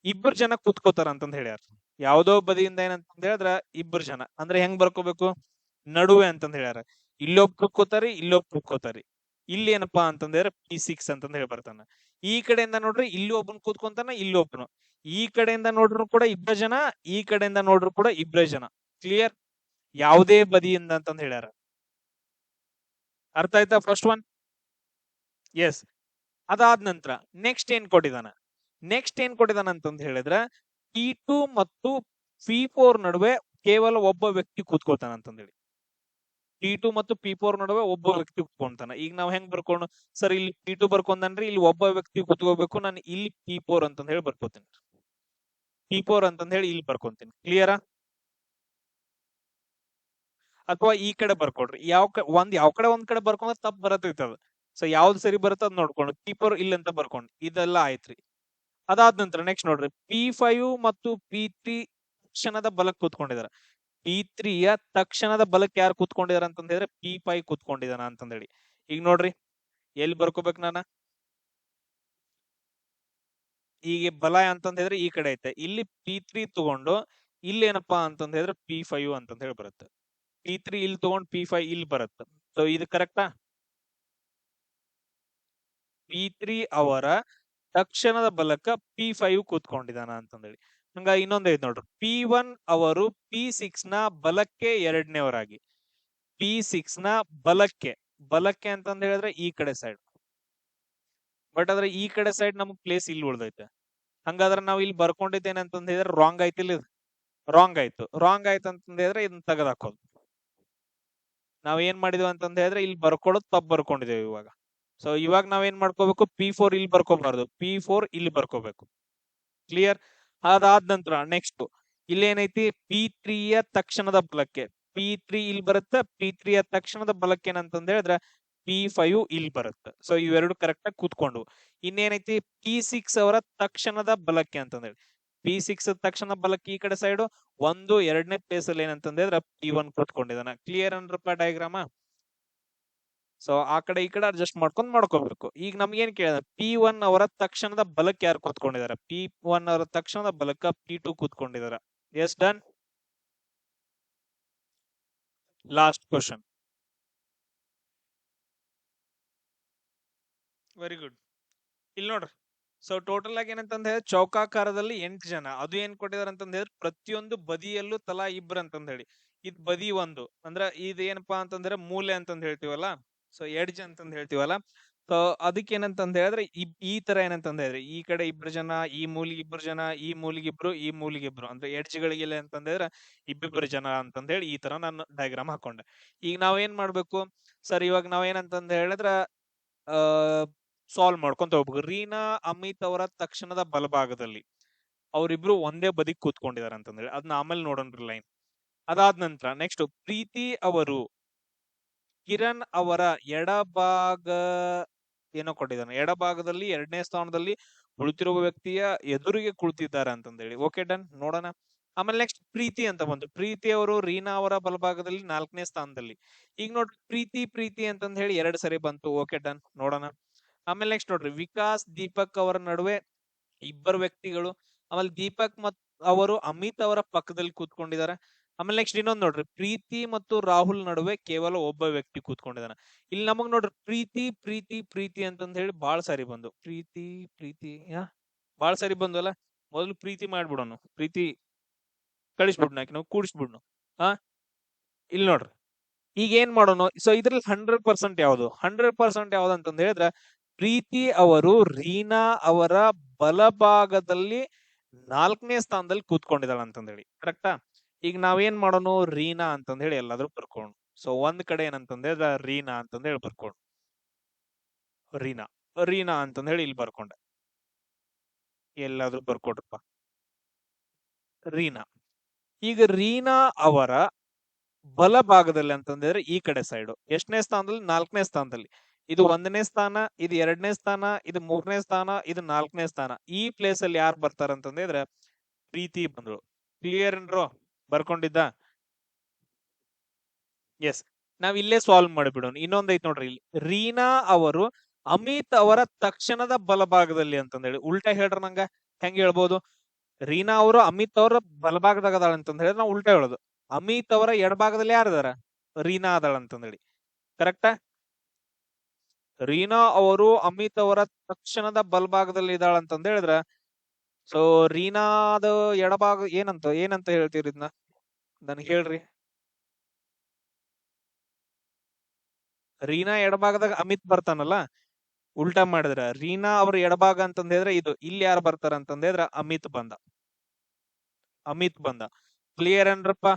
ಇಬ್ಬರು ಜನ ಕುತ್ಕೋತಾರ ಅಂತಂದ್ ಹೇಳ್ಯಾರ. ಯಾವ್ದೋ ಬದಿಯಿಂದ ಏನಂತಂದ್ ಹೇಳಿದ್ರ ಇಬ್ಬರು ಜನ ಅಂದ್ರೆ ಹೆಂಗ್ ಬರ್ಕೋಬೇಕು? ನಡುವೆ ಅಂತಂದ್ ಹೇಳ್ಯಾರ. ಇಲ್ಲೊಬ್ ಕುತ್ಕೋತಾರಿ, ಇಲ್ಲೊಬ್ ಕುತ್ಕೋತಾರಿ. ಇಲ್ಲಿ ಏನಪ್ಪಾ ಅಂತಂದ್ರೆ P6 ಅಂತಂದ್ ಹೇಳಿ ಬರ್ತಾನ. ಈ ಕಡೆಯಿಂದ ನೋಡ್ರಿ ಇಲ್ಲಿ ಒಬ್ಬನ್ ಕೂತ್ಕೊಂತಾನ, ಇಲ್ಲಿ ಒಬ್ಬನು. ಈ ಕಡೆಯಿಂದ ನೋಡ್ರು ಕೂಡ ಇಬ್ಬರ ಜನ, ಈ ಕಡೆಯಿಂದ ನೋಡ್ರು ಕೂಡ ಇಬ್ಬರೇ ಜನ. ಕ್ಲಿಯರ್? ಯಾವುದೇ ಬದಿಯಿಂದ ಅಂತಂದ್ ಹೇಳ್ಯಾರ. ಅರ್ಥ ಆಯ್ತಾ ಫಸ್ಟ್ ಒನ್? ಎಸ್. ಅದಾದ ನಂತರ ನೆಕ್ಸ್ಟ್ ಏನ್ ಕೊಟ್ಟಿದಾನ? ನೆಕ್ಸ್ಟ್ ಏನ್ ಕೊಟ್ಟಿದಾನ ಅಂತಂದ್ ಹೇಳಿದ್ರ P2 ಮತ್ತು P4 ನಡುವೆ ಕೇವಲ ಒಬ್ಬ ವ್ಯಕ್ತಿ ಕೂತ್ಕೋತಾನ ಅಂತಂದೇಳಿ. P2 ಮತ್ತು P4 ನಡುವೆ ಒಬ್ಬ ವ್ಯಕ್ತಿ ಕುತ್ಕೊಂತಾನ. ಈಗ ನಾವ್ ಹೆಂಗ್ ಬರ್ಕೊಂಡು? ಸರ್ ಇಲ್ಲಿ P2 ಬರ್ಕೊಂಡನ್ರಿ, ಇಲ್ಲಿ ಒಬ್ಬ ವ್ಯಕ್ತಿ ಕುತ್ಕೋಬೇಕು, ನಾನು ಇಲ್ಲಿ P4 ಅಂತಂದ್ ಹೇಳಿ ಬರ್ಕೋತೀನಿ. P4 ಅಂತಂದ್ ಹೇಳಿ ಇಲ್ಲಿ ಬರ್ಕೊಂತೀನಿ. ಕ್ಲಿಯರಾ? ಅಥವಾ ಈ ಕಡೆ ಬರ್ಕೊಡ್ರಿ. ಯಾವ ಕಡೆ ಒಂದ್ ಕಡೆ ಬರ್ಕೊಂಡ್ರೆ ತಪ್ಪು ಬರತೈತಿ ಅದು. ಸೊ ಯಾವ್ದು ಸರಿ ಬರುತ್ತೆ ಅದ್ ನೋಡ್ಕೊಂಡು P4 ಇಲ್ಲಿ ಅಂತ ಬರ್ಕೊಂಡು ಇದೆಲ್ಲ ಆಯ್ತ್ರಿ. ಅದಾದ ನಂತರ ನೆಕ್ಸ್ಟ್ ನೋಡ್ರಿ, P5 ಮತ್ತು P3 ತಕ್ಷಣದ ಬಲಕ್ ಕೂತ್ಕೊಂಡಿದಾರ. P3 ಯ ತಕ್ಷಣದ ಬಲಕ್ಕೆ ಯಾರು ಕೂತ್ಕೊಂಡಿದಾರ ಅಂತಂದ ಹೇಳಿದ್ರೆ P5 ಕೂತ್ಕೊಂಡಿದಾನ ಅಂತಂದ ಹೇಳಿ. ಈಗ ನೋಡ್ರಿ, ಎಲ್ಲಿ ಬರ್ಕೋಬೇಕು ನಾನು? ಈಗ ಬಲ ಅಂತಂದ ಹೇಳಿದ್ರೆ ಈ ಕಡೆ ಐತೆ. ಇಲ್ಲಿ P3 ತಗೊಂಡು ಇಲ್ಲಿ ಏನಪ್ಪಾ ಅಂತಂದ ಹೇಳಿದ್ರೆ P5 ಅಂತಂದ ಹೇಳಿ ಬರುತ್ತೆ. P3 ಇಲ್ಲಿ ತಗೊಂಡು P5 ಇಲ್ಲಿ ಬರುತ್ತೆ. ಸೊ ಇದು ಕರೆಕ್ಟಾ? P3 ಅವರ ತಕ್ಷಣದ ಬಲಕ್ಕ P5 ಕೂತ್ಕೊಂಡಿದಾನ ಅಂತಂದೇಳಿ. ಹಂಗ ಇನ್ನೊಂದ್ ಐತ್ ನೋಡ್ರಿ, P1 ಅವರು P6 ನ ಬಲಕ್ಕೆ ಎರಡನೇವರಾಗಿ. P6 ನ ಬಲಕ್ಕೆ ಅಂತಂದ ಹೇಳಿದ್ರೆ ಈ ಕಡೆ ಸೈಡ್. ಬಟ್ ಆದ್ರೆ ಈ ಕಡೆ ಸೈಡ್ ನಮಗ್ ಪ್ಲೇಸ್ ಇಲ್ಲಿ ಉಳ್ದೈತೆ. ಹಂಗಾದ್ರೆ ನಾವ್ ಇಲ್ಲಿ ಬರ್ಕೊಂಡಿದ್ದೇನೆ ಅಂತಂದ ಹೇಳಿದ್ರೆ ರಾಂಗ್ ಆಯ್ತು. ಇಲ್ಲಿ ರಾಂಗ್ ಆಯ್ತು. ರಾಂಗ್ ಆಯ್ತು ಅಂತಂದ ಹೇಳಿದ್ರೆ ಇದನ್ನ ತೆಗೆದು ಹಾಕೋದು. ನಾವ್ ಏನ್ ಮಾಡಿದ್ವಿ ಅಂತಂದ ಹೇಳಿದ್ರೆ ಇಲ್ಲಿ ಬರ್ಕೊಳ್ಳೋದು ತಪ್ಪು ಬರ್ಕೊಂಡಿದ್ದೇವೆ ಇವಾಗ. ಸೊ ಇವಾಗ ನಾವ್ ಏನ್ ಮಾಡ್ಕೋಬೇಕು? P4 ಇಲ್ಲಿ ಬರ್ಕೋಬಾರ್ದು, P4 ಇಲ್ಲಿ ಬರ್ಕೋಬೇಕು. ಕ್ಲಿಯರ್? ಅದಾದ ನಂತರ ನೆಕ್ಸ್ಟ್ ಇಲ್ಲಿ ಏನೈತಿ? P3 ಯ ತಕ್ಷಣದ ಬಲಕ್ಕೆ P3 ಇಲ್ಲಿ ಬರುತ್ತೆ. P3 ಯ ತಕ್ಷಣದ ಬಲಕ್ಕೆ ಏನಂತಂದ ಹೇಳಿದ್ರೆ P5 ಇಲ್ಲಿ ಬರುತ್ತೆ. ಸೊ ಇವೆರಡು ಕರೆಕ್ಟ್ ಆಗಿ ಕೂತ್ಕೊಂಡು. ಇನ್ನೇನೈತಿ? P6 ಅವರ ತಕ್ಷಣದ ಬಲಕ್ಕೆ ಅಂತಂದೇಳಿ. P6 ತಕ್ಷಣ ಬಲಕ್ಕೆ ಈ ಕಡೆ ಸೈಡ್ 1, 2ನೇ ಪ್ಲೇಸ್ ಅಲ್ಲಿ ಏನಂತಂದ ಹೇಳಿದ್ರೆ P1 ಕೂತ್ಕೊಂಡಿದಾನ. ಕ್ಲಿಯರ್ ಅನ್ರಪ್ಪ ಡಯಾಗ್ರಾಮ? ಸೊ ಆ ಕಡೆ ಈ ಕಡೆ ಅಡ್ಜಸ್ಟ್ ಮಾಡ್ಕೋಬೇಕು. ಈಗ ನಮ್ಗೆ ಏನ್ ಕೇಳಿದ? P1 ಅವರ ತಕ್ಷಣದ ಬಲಕ್ಕೆ ಯಾರು ಕೂತ್ಕೊಂಡಿದಾರ? P1 ಅವರ ತಕ್ಷಣದ ಬಲಕ್ಕ P2 ಕೂತ್ಕೊಂಡಿದಾರ. Yes, done. Last question. Very good. ಇಲ್ಲಿ ನೋಡ್ರಿ. ಸೊ ಟೋಟಲ್ ಆಗಿ ಏನಂತಂದ ಹೇಳಿ ಚೌಕಾಕಾರದಲ್ಲಿ 8 ಜನ. ಅದು ಏನ್ ಕೊಟ್ಟಿದಾರೆ ಅಂತಂದ ಹೇಳಿದ್ರೆ ಪ್ರತಿಯೊಂದು ಬದಿಯಲ್ಲೂ ತಲಾ ಇಬ್ರು ಅಂತಂದ ಹೇಳಿ. ಇದ್ ಬದಿ ಒಂದು ಅಂದ್ರ ಇದ್ ಏನಪ್ಪಾ ಅಂತಂದ್ರೆ ಮೂಲೆ ಅಂತಂದ್ ಹೇಳ್ತೀವಲ್ಲ, ಸೊ ಎಡ್ಜ್ ಅಂತಂದ್ ಹೇಳ್ತೀವಲ್ಲ. ಸೊ ಅದಕ್ಕೆ ಏನಂತಂದ ಹೇಳಿದ್ರೆ ಈ ತರ ಏನಂತಂದ ಹೇಳಿದ್ರೆ ಈ ಕಡೆ ಇಬ್ರು ಜನ, ಈ ಮೂಲಿಗೆ ಇಬ್ರು ಜನ, ಈ ಮೂಲಿಗೆ ಇಬ್ರು, ಈ ಮೂಲಿಗೆ ಇಬ್ರು ಅಂದ್ರೆ ಎಡ್ಜ್ ಗಳಿಗೆಲ್ಲ ಅಂತಂದ ಹೇಳಿದ್ರೆ ಇಬ್ಬಿಬ್ರು ಜನ ಅಂತಂದ ಹೇಳಿ ಈ ತರ ನಾನು ಡಯಾಗ್ರಾಮ್ ಹಾಕೊಂಡೆ. ಈಗ ನಾವ್ ಏನ್ ಮಾಡ್ಬೇಕು ಸರ್, ಇವಾಗ ನಾವ್ ಏನಂತಂದ ಹೇಳಿದ್ರ ಆ ಸಾಲ್ವ್ ಮಾಡ್ಕೊಂತ ಹೋಗ್ಬೇಕು. ರೀನಾ ಅಮಿತ್ ಅವರ ತಕ್ಷಣದ ಬಲಭಾಗದಲ್ಲಿ ಅವರಿಬ್ರು ಒಂದೇ ಬದಿಗ್ ಕೂತ್ಕೊಂಡಿದ್ದಾರೆ ಅಂತಂದ್ರೆ ಅದನ್ನ ಆಮೇಲೆ ನೋಡೋಣ್ರಿ ಲೈನ್. ಅದಾದ ನಂತರ ನೆಕ್ಸ್ಟ್ ಪ್ರೀತಿ ಅವರು ಕಿರಣ್ ಅವರ ಎಡಭಾಗ ಏನೋ ಕೊಟ್ಟಿದ್ದಾನೆ, ಎಡಭಾಗದಲ್ಲಿ 2ನೇ ಸ್ಥಾನದಲ್ಲಿ ಕುಳಿತಿರುವ ವ್ಯಕ್ತಿಯ ಎದುರಿಗೆ ಕುಳಿತಿದ್ದಾರೆ ಅಂತಂದೇಳಿ. ಓಕೆ ಡನ್, ನೋಡೋಣ. ಆಮೇಲೆ ನೆಕ್ಸ್ಟ್ ಪ್ರೀತಿ ಅಂತ ಬಂತು. ಪ್ರೀತಿ ಅವರು ರೀನಾ ಅವರ ಬಲಭಾಗದಲ್ಲಿ 4ನೇ ಸ್ಥಾನದಲ್ಲಿ. ಈಗ ನೋಡ್ರಿ ಪ್ರೀತಿ ಪ್ರೀತಿ ಅಂತಂದ್ ಹೇಳಿ 2 ಸರಿ ಬಂತು. ಓಕೆ ಡನ್, ನೋಡೋಣ. ಆಮೇಲೆ ನೆಕ್ಸ್ಟ್ ನೋಡ್ರಿ ವಿಕಾಸ್ ದೀಪಕ್ ಅವರ ನಡುವೆ ಇಬ್ಬರು ವ್ಯಕ್ತಿಗಳು. ಆಮೇಲೆ ದೀಪಕ್ ಮತ್ ಅವರು ಅಮಿತ್ ಅವರ ಪಕ್ಕದಲ್ಲಿ ಕೂತ್ಕೊಂಡಿದ್ದಾರೆ. ಆಮೇಲೆ ನೆಕ್ಸ್ಟ್ ಇನ್ನೊಂದ್ ನೋಡ್ರಿ ಪ್ರೀತಿ ಮತ್ತು ರಾಹುಲ್ ನಡುವೆ ಕೇವಲ ಒಬ್ಬ ವ್ಯಕ್ತಿ ಕೂತ್ಕೊಂಡಿದ್ದಾನೆ. ಇಲ್ಲಿ ನಮಗ್ ನೋಡ್ರಿ ಪ್ರೀತಿ ಪ್ರೀತಿ ಪ್ರೀತಿ ಅಂತಂದ್ ಹೇಳಿ ಬಾಳ್ ಸಾರಿ ಬಂದು. ಪ್ರೀತಿ ಪ್ರೀತಿ ಬಾಳ್ ಸಾರಿ ಬಂದು ಅಲ್ಲ. ಮೊದಲು ಪ್ರೀತಿ ಮಾಡ್ಬಿಡೋನು, ಪ್ರೀತಿ ಕಳಿಸ್ಬಿಡ್ನು, ಆಕಿ ನಾವು ಕೂಡಿಸ್ಬಿಡ್ನು. ಹಾ ಇಲ್ಲಿ ನೋಡ್ರಿ ಈಗ ಏನ್ ಮಾಡೋಣ. ಸೊ ಇದ್ರಲ್ಲಿ 100% ಯಾವ್ದು 100% ಯಾವ್ದು ಅಂತಂದ್ ಹೇಳಿದ್ರೆ ಪ್ರೀತಿ ಅವರು ರೀನಾ ಅವರ ಬಲಭಾಗದಲ್ಲಿ 4ನೇ ಸ್ಥಾನದಲ್ಲಿ ಕೂತ್ಕೊಂಡಿದ್ದಾಳ ಅಂತಂದ್ ಹೇಳಿ. ಕರೆಕ್ಟಾ? ಈಗ ನಾವೇನ್ ಮಾಡೋಣ, ರೀನಾ ಅಂತಂದ್ ಹೇಳಿ ಎಲ್ಲಾದ್ರೂ ಬರ್ಕೊಂಡು. ಸೊ ಒಂದ್ ಕಡೆ ಏನಂತಂದ್ ಹೇಳಿದ್ರೆ ರೀನಾ ಅಂತಂದ್ ಹೇಳಿ ಬರ್ಕೊಂಡು, ರೀನಾ ರೀನಾ ಅಂತಂದ್ ಹೇಳಿ ಇಲ್ಲಿ ಬರ್ಕೊಂಡೆ. ಎಲ್ಲಾದ್ರೂ ಬರ್ಕೊಡ್ರಪ್ಪ ರೀನಾ. ಈಗ ರೀನಾ ಅವರ ಬಲಭಾಗದಲ್ಲಿ ಅಂತಂದ್ರೆ ಈ ಕಡೆ ಸೈಡ್ ಎಷ್ಟನೇ ಸ್ಥಾನದಲ್ಲಿ, 4ನೇ ಸ್ಥಾನದಲ್ಲಿ. ಇದು 1ನೇ ಸ್ಥಾನ, ಇದು 2ನೇ ಸ್ಥಾನ, ಇದು 3ನೇ ಸ್ಥಾನ, ಇದು 4ನೇ ಸ್ಥಾನ. ಈ ಪ್ಲೇಸ್ ಅಲ್ಲಿ ಯಾರು ಬರ್ತಾರ ಅಂತಂದ್ರೆ ಪ್ರೀತಿ ಬಂದ್ರು. ಕ್ಲಿಯರ್ ಏನ್ರು ಬರ್ಕೊಂಡಿದ್ದ? ಎಸ್, ನಾವ್ ಇಲ್ಲೇ ಸಾಲ್ವ್ ಮಾಡಿಬಿಡೋಣ. ಇನ್ನೊಂದ್ ಐತ್ ನೋಡ್ರಿ ಇಲ್ಲಿ, ರೀನಾ ಅವರು ಅಮಿತ್ ಅವರ ತಕ್ಷಣದ ಬಲಭಾಗದಲ್ಲಿ ಅಂತಂದೇಳಿ. ಉಲ್ಟಾ ಹೇಳ್ರ ನಂಗ ಹೆಂಗ್ ಹೇಳ್ಬೋದು? ರೀನಾ ಅವರು ಅಮಿತ್ ಅವರ ಬಲಭಾಗದಾಗ ಅದಾಳ ಅಂತಂದ್ ಹೇಳಿದ್ರೆ ನಾವು ಉಲ್ಟಾ ಹೇಳೋದು. ಅಮಿತ್ ಅವರ ಎಡಭಾಗದಲ್ಲಿ ಯಾರಿದಾರ? ರೀನಾ ಅದಾಳ ಅಂತಂದೇಳಿ. ಕರೆಕ್ಟಾ? ರೀನಾ ಅವರು ಅಮಿತ್ ಅವರ ತಕ್ಷಣದ ಬಲಭಾಗದಲ್ಲಿ ಇದ್ದಾಳ ಅಂತಂದ ಹೇಳಿದ್ರ, ಸೊ ರೀನಾದ ಎಡಭಾಗ ಏನಂತ ಹೇಳ್ತೀರಿ ಇದನ್ನ ನನ್ಗೆ ಹೇಳ್ರಿ. ರೀನಾ ಎಡಭಾಗದಾಗ ಅಮಿತ್ ಬರ್ತಾನಲ್ಲ, ಉಲ್ಟಾ ಮಾಡಿದ್ರ ರೀನಾ ಅವ್ರ ಎಡಭಾಗ ಅಂತಂದ ಹೇಳಿದ್ರೆ ಇದು ಇಲ್ಲಿ ಯಾರು ಬರ್ತಾರ ಅಂತಂದ ಹೇಳಿದ್ರ ಅಮಿತ್ ಬಂದ. ಅಮಿತ್ ಬಂದ. ಕ್ಲಿಯರ್ ಏನ್ರಪ್ಪ?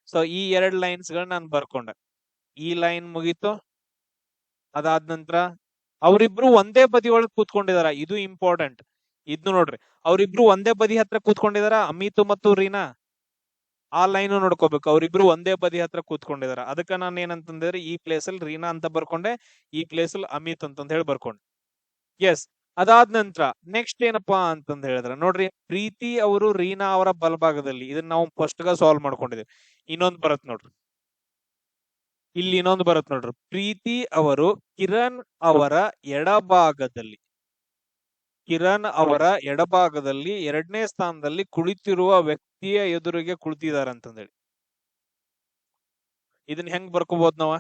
ಸೊ ಈ 2 ಲೈನ್ಸ್ ಗಳನ್ನ ನಾನು ಬರ್ಕೊಂಡೆ. ಈ ಲೈನ್ ಮುಗೀತು. ಅದಾದ ನಂತರ ಅವರಿಬ್ರು ಒಂದೇ ಬದಿ ಒಳಗೆ ಕೂತ್ಕೊಂಡಿದಾರ. ಇದು ಇಂಪಾರ್ಟೆಂಟ್. ಇದ್ನು ನೋಡ್ರಿ, ಅವ್ರಿಬ್ರು ಒಂದೇ ಬದಿ ಹತ್ರ ಕೂತ್ಕೊಂಡಿದಾರ, ಅಮಿತ್ ಮತ್ತು ರೀನಾ. ಆ ಲೈನ್ ನೋಡ್ಕೋಬೇಕು. ಅವ್ರಿಬ್ರು ಒಂದೇ ಬದಿ ಹತ್ರ ಕೂತ್ಕೊಂಡಿದಾರ. ಅದಕ್ಕ ನಾನು ಏನಂತಂದ್ರೆ ಈ ಪ್ಲೇಸ್ ಅಲ್ಲಿ ರೀನಾ ಅಂತ ಬರ್ಕೊಂಡೆ, ಈ ಪ್ಲೇಸ್ ಅಲ್ಲಿ ಅಮಿತ್ ಅಂತಂದ ಹೇಳಿ ಬರ್ಕೊಂಡೆ. ಎಸ್. ಅದಾದ ನಂತರ ನೆಕ್ಸ್ಟ್ ಏನಪ್ಪಾ ಅಂತಂದ ಹೇಳಿದ್ರೆ ನೋಡ್ರಿ, ಪ್ರೀತಿ ಅವರು ರೀನಾ ಅವರ ಬಲಭಾಗದಲ್ಲಿ. ಇದನ್ನ ನಾವು ಫಸ್ಟ್ ಗ ಸಾಲ್ವ್ ಮಾಡ್ಕೊಂಡಿದ್ದೇವೆ. ಇನ್ನೊಂದು ಬರತ್ ನೋಡ್ರಿ, ಇಲ್ಲಿ ಇನ್ನೊಂದು ಬರತ್ ನೋಡ್ರಿ. ಪ್ರೀತಿ ಅವರು ಕಿರಣ್ ಅವರ ಎಡಭಾಗದಲ್ಲಿ, ಕಿರಣ್ ಅವರ ಎಡಭಾಗದಲ್ಲಿ 2ನೇ ಸ್ಥಾನದಲ್ಲಿ ಕುಳಿತಿರುವ ವ್ಯಕ್ತಿಯ ಎದುರಿಗೆ ಕುಳಿತಿದಾರ ಅಂತಂದೇಳಿ. ಇದನ್ನ ಹೆಂಗ್ ಬರ್ಕೋಬಹುದು ನಾವ?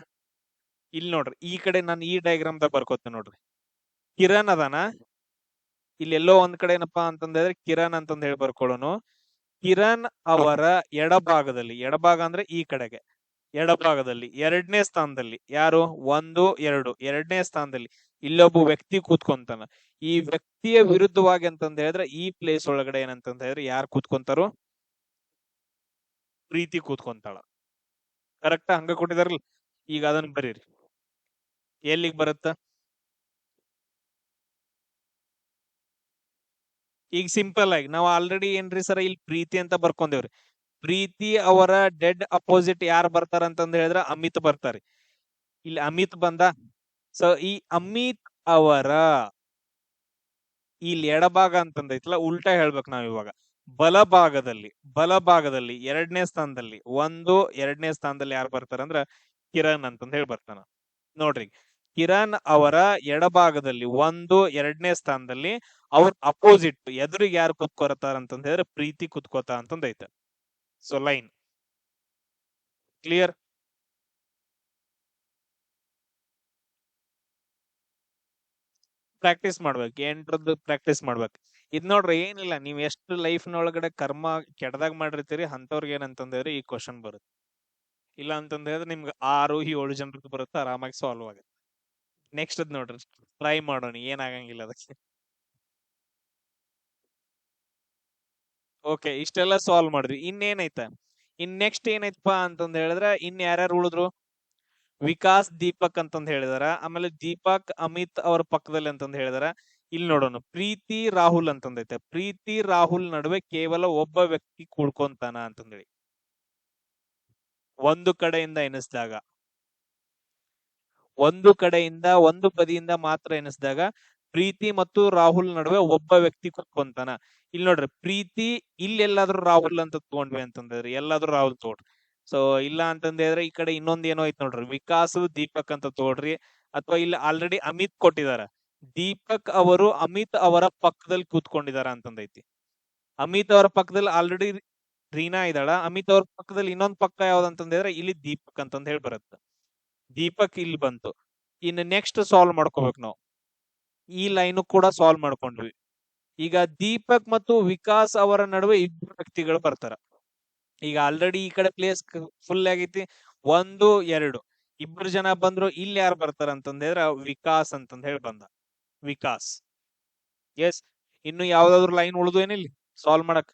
ಇಲ್ಲಿ ನೋಡ್ರಿ, ಈ ಕಡೆ ನಾನು ಈ ಡಯಾಗ್ರಾಮ್ ದಾಗ ಬರ್ಕೋತೇನೆ ನೋಡ್ರಿ. ಕಿರಣ್ ಅದಾನ ಇಲ್ಲಿ ಎಲ್ಲೋ ಒಂದ್ ಕಡೆ ಏನಪ್ಪಾ ಅಂತಂದ್ರೆ ಕಿರಣ್ ಅಂತಂದ ಹೇಳಿ ಬರ್ಕೊಳ್ಳೋನು. ಕಿರಣ್ ಅವರ ಎಡಭಾಗದಲ್ಲಿ, ಎಡಭಾಗ ಅಂದ್ರೆ ಈ ಕಡೆಗೆ, ಎಡಭಾಗದಲ್ಲಿ 2ನೇ ಸ್ಥಾನದಲ್ಲಿ ಯಾರು? 1 2 2ನೇ ಸ್ಥಾನದಲ್ಲಿ ಇಲ್ಲೊಬ್ಬ ವ್ಯಕ್ತಿ ಕೂತ್ಕೊಂತಾನ. ಈ ವ್ಯಕ್ತಿಯ ವಿರುದ್ಧವಾಗಿ ಅಂತಂದ ಹೇಳಿದ್ರೆ ಈ ಪ್ಲೇಸ್ ಒಳಗಡೆ ಏನಂತಂದ ಹೇಳಿದ್ರೆ ಯಾರು ಕೂತ್ಕೊಂತಾರೋ? ಪ್ರೀತಿ ಕೂತ್ಕೊಂತಾಳ. ಕರೆಕ್ಟಾ? ಹಂಗ ಕೊಟ್ಟಿದಾರಲ್ಲ. ಈಗ ಅದನ್ನ ಬರೀರಿ. ಎಲ್ಲಿಗೆ ಬರುತ್ತ? ಈಗ ಸಿಂಪಲ್ ಆಗಿ ನಾವು ಆಲ್ರೆಡಿ ಏನ್ರಿ ಸರ ಇಲ್ಲಿ ಪ್ರೀತಿ ಅಂತ ಬರ್ಕೊಂಡೇವ್ರಿ. ಪ್ರೀತಿ ಅವರ ಡೆಡ್ ಅಪೋಸಿಟ್ ಯಾರು ಬರ್ತಾರ ಅಂತಂದ ಹೇಳಿದ್ರ ಅಮಿತ್ ಬರ್ತಾರೆ. ಇಲ್ಲಿ ಅಮಿತ್ ಬಂದ. ಸೊ ಈ ಅಮಿತ್ ಅವರ ಇಲ್ಲಿ ಎಡಭಾಗ ಅಂತಂದೈತಲ್ಲ, ಉಲ್ಟಾ ಹೇಳ್ಬೇಕು ನಾವ್ ಇವಾಗ. ಬಲಭಾಗದಲ್ಲಿ, ಬಲಭಾಗದಲ್ಲಿ 2ನೇ ಸ್ಥಾನದಲ್ಲಿ 1 2ನೇ ಸ್ಥಾನದಲ್ಲಿ ಯಾರು ಬರ್ತಾರ ಅಂದ್ರ ಕಿರಣ್ ಅಂತಂದ ಹೇಳಿ ಬರ್ತಾನ. ನೋಡ್ರಿ, ಕಿರಣ್ ಅವರ ಎಡಭಾಗದಲ್ಲಿ 1 2ನೇ ಸ್ಥಾನದಲ್ಲಿ ಅವ್ರ ಅಪೋಸಿಟ್ ಎದುರಿಗೆ ಯಾರು ಕುತ್ಕೋತಾರ ಅಂತಂದ ಹೇಳಿದ್ರೆ ಪ್ರೀತಿ ಕುತ್ಕೋತ ಅಂತಂದೈತೆ. So line clear? ಪ್ರಾಕ್ಟೀಸ್ ಮಾಡ್ಬೇಕು, ಎಂಟ್ರದ್ದು ಪ್ರಾಕ್ಟೀಸ್ ಮಾಡ್ಬೇಕು. ಇದ್ ನೋಡ್ರಿ ಏನಿಲ್ಲ, ನೀವ್ ಎಷ್ಟು ಲೈಫ್ ನೊಳಗಡೆ ಕರ್ಮ ಕೆಟ್ಟದಾಗ ಮಾಡಿರ್ತೀರಿ ಅಂತವ್ರಿಗೆ ಏನಂತಂದ್ರೆ ಈ ಕ್ವಶನ್ ಬರುತ್ತೆ. ಇಲ್ಲ ಅಂತಂದ್ರೆ ನಿಮ್ಗೆ 6-7 ಜನರದ್ದು ಬರುತ್ತೆ, ಆರಾಮಾಗಿ ಸಾಲ್ವ್ ಆಗುತ್ತೆ. ನೆಕ್ಸ್ಟ್ ಅದ್ ನೋಡ್ರಿ, ಟ್ರೈ ಮಾಡೋಣ, ಏನಾಗಂಗಿಲ್ಲ ಅದಕ್ಕೆ. ಓಕೆ, ಇಷ್ಟೆಲ್ಲ ಸಾಲ್ವ್ ಮಾಡಿದ್ವಿ. ಇನ್ನೇನೈತ, ಇನ್ ನೆಕ್ಸ್ಟ್ ಏನೈತಪ್ಪ ಅಂತಂದ್ ಹೇಳಿದ್ರೆ ಇನ್ ಯಾರ್ಯಾರು ಉಳಿದ್ರು? ವಿಕಾಸ್, ದೀಪಕ್ ಅಂತಂದ್ ಹೇಳಿದಾರ. ಆಮೇಲೆ ದೀಪಕ್, ಅಮಿತ್ ಅವ್ರ ಪಕ್ಕದಲ್ಲಿ ಅಂತಂದ್ ಹೇಳಿದಾರ. ಇಲ್ಲಿ ನೋಡೋಣ, ಪ್ರೀತಿ, ರಾಹುಲ್ ಅಂತಂದೈತೆ. ಪ್ರೀತಿ, ರಾಹುಲ್ ನಡುವೆ ಕೇವಲ ಒಬ್ಬ ವ್ಯಕ್ತಿ ಕೂಡ್ಕೊಂತಾನ ಅಂತಂದೇಳಿ ಒಂದು ಕಡೆಯಿಂದ ಎನಿಸಿದಾಗ, ಒಂದು ಬದಿಯಿಂದ ಮಾತ್ರ ಎನಿಸಿದಾಗ ಪ್ರೀತಿ ಮತ್ತು ರಾಹುಲ್ ನಡುವೆ ಒಬ್ಬ ವ್ಯಕ್ತಿ ಕೂತ್ಕೊಂತಾನ. ಇಲ್ಲಿ ನೋಡ್ರಿ, ಪ್ರೀತಿ ಇಲ್ಲೆಲ್ಲಾದ್ರೂ ರಾಹುಲ್ ಅಂತ ತಗೊಂಡ್ವಿ ಅಂತಂದ್ರೆ ಎಲ್ಲಾದ್ರೂ ರಾಹುಲ್ ತಗೊಳ್ರಿ. ಸೊ ಇಲ್ಲ ಅಂತಂದ್ರೆ ಈ ಕಡೆ ಇನ್ನೊಂದ್ ಏನೋ ಐತ್ ನೋಡ್ರಿ, ವಿಕಾಸ್, ದೀಪಕ್ ಅಂತ ತಗೊಳ್ರಿ. ಅಥವಾ ಇಲ್ಲಿ ಆಲ್ರೆಡಿ ಅಮಿತ್ ಕೊಟ್ಟಿದಾರ, ದೀಪಕ್ ಅವರು ಅಮಿತ್ ಅವರ ಪಕ್ಕದಲ್ಲಿ ಕೂತ್ಕೊಂಡಿದಾರ ಅಂತಂದೈತಿ. ಅಮಿತ್ ಅವರ ಪಕ್ಕದಲ್ಲಿ ಆಲ್ರೆಡಿ ರೀನಾ ಇದ್ದಾಳ. ಅಮಿತ್ ಅವ್ರ ಪಕ್ಕದಲ್ಲಿ ಇನ್ನೊಂದ್ ಪಕ್ಕ ಯಾವ್ದಂತಂದ್ರೆ ಇಲ್ಲಿ ದೀಪಕ್ ಅಂತಂದ್ ಹೇಳಿ ಬರುತ್ತೆ. ದೀಪಕ್ ಇಲ್ಲಿ ಬಂತು. ಇನ್ನು ನೆಕ್ಸ್ಟ್ ಸಾಲ್ವ್ ಮಾಡ್ಕೋಬೇಕು ನಾವು. ಈ ಲೈನ್ ಕೂಡ ಸಾಲ್ವ್ ಮಾಡ್ಕೊಂಡ್ವಿ. ಈಗ ದೀಪಕ್ ಮತ್ತು ವಿಕಾಸ್ ಅವರ ನಡುವೆ ಇಬ್ಬರು ವ್ಯಕ್ತಿಗಳು ಬರ್ತಾರ. ಈಗ ಆಲ್ರೆಡಿ ಈ ಕಡೆ ಪ್ಲೇಸ್ ಫುಲ್ ಆಗೈತಿ, 1, 2 ಇಬ್ರು ಜನ ಬಂದ್ರು. ಇಲ್ಲಿ ಯಾರು ಬರ್ತಾರ ಅಂತಂದ್ರೆ ವಿಕಾಸ್ ಅಂತಂದ್ ಹೇಳಿ ಬಂದ, ವಿಕಾಸ್. ಎಸ್, ಇನ್ನು ಯಾವ್ದಾದ್ರು ಲೈನ್ ಉಳಿದು ಏನಿಲ್ಲ ಸಾಲ್ವ್ ಮಾಡಕ್?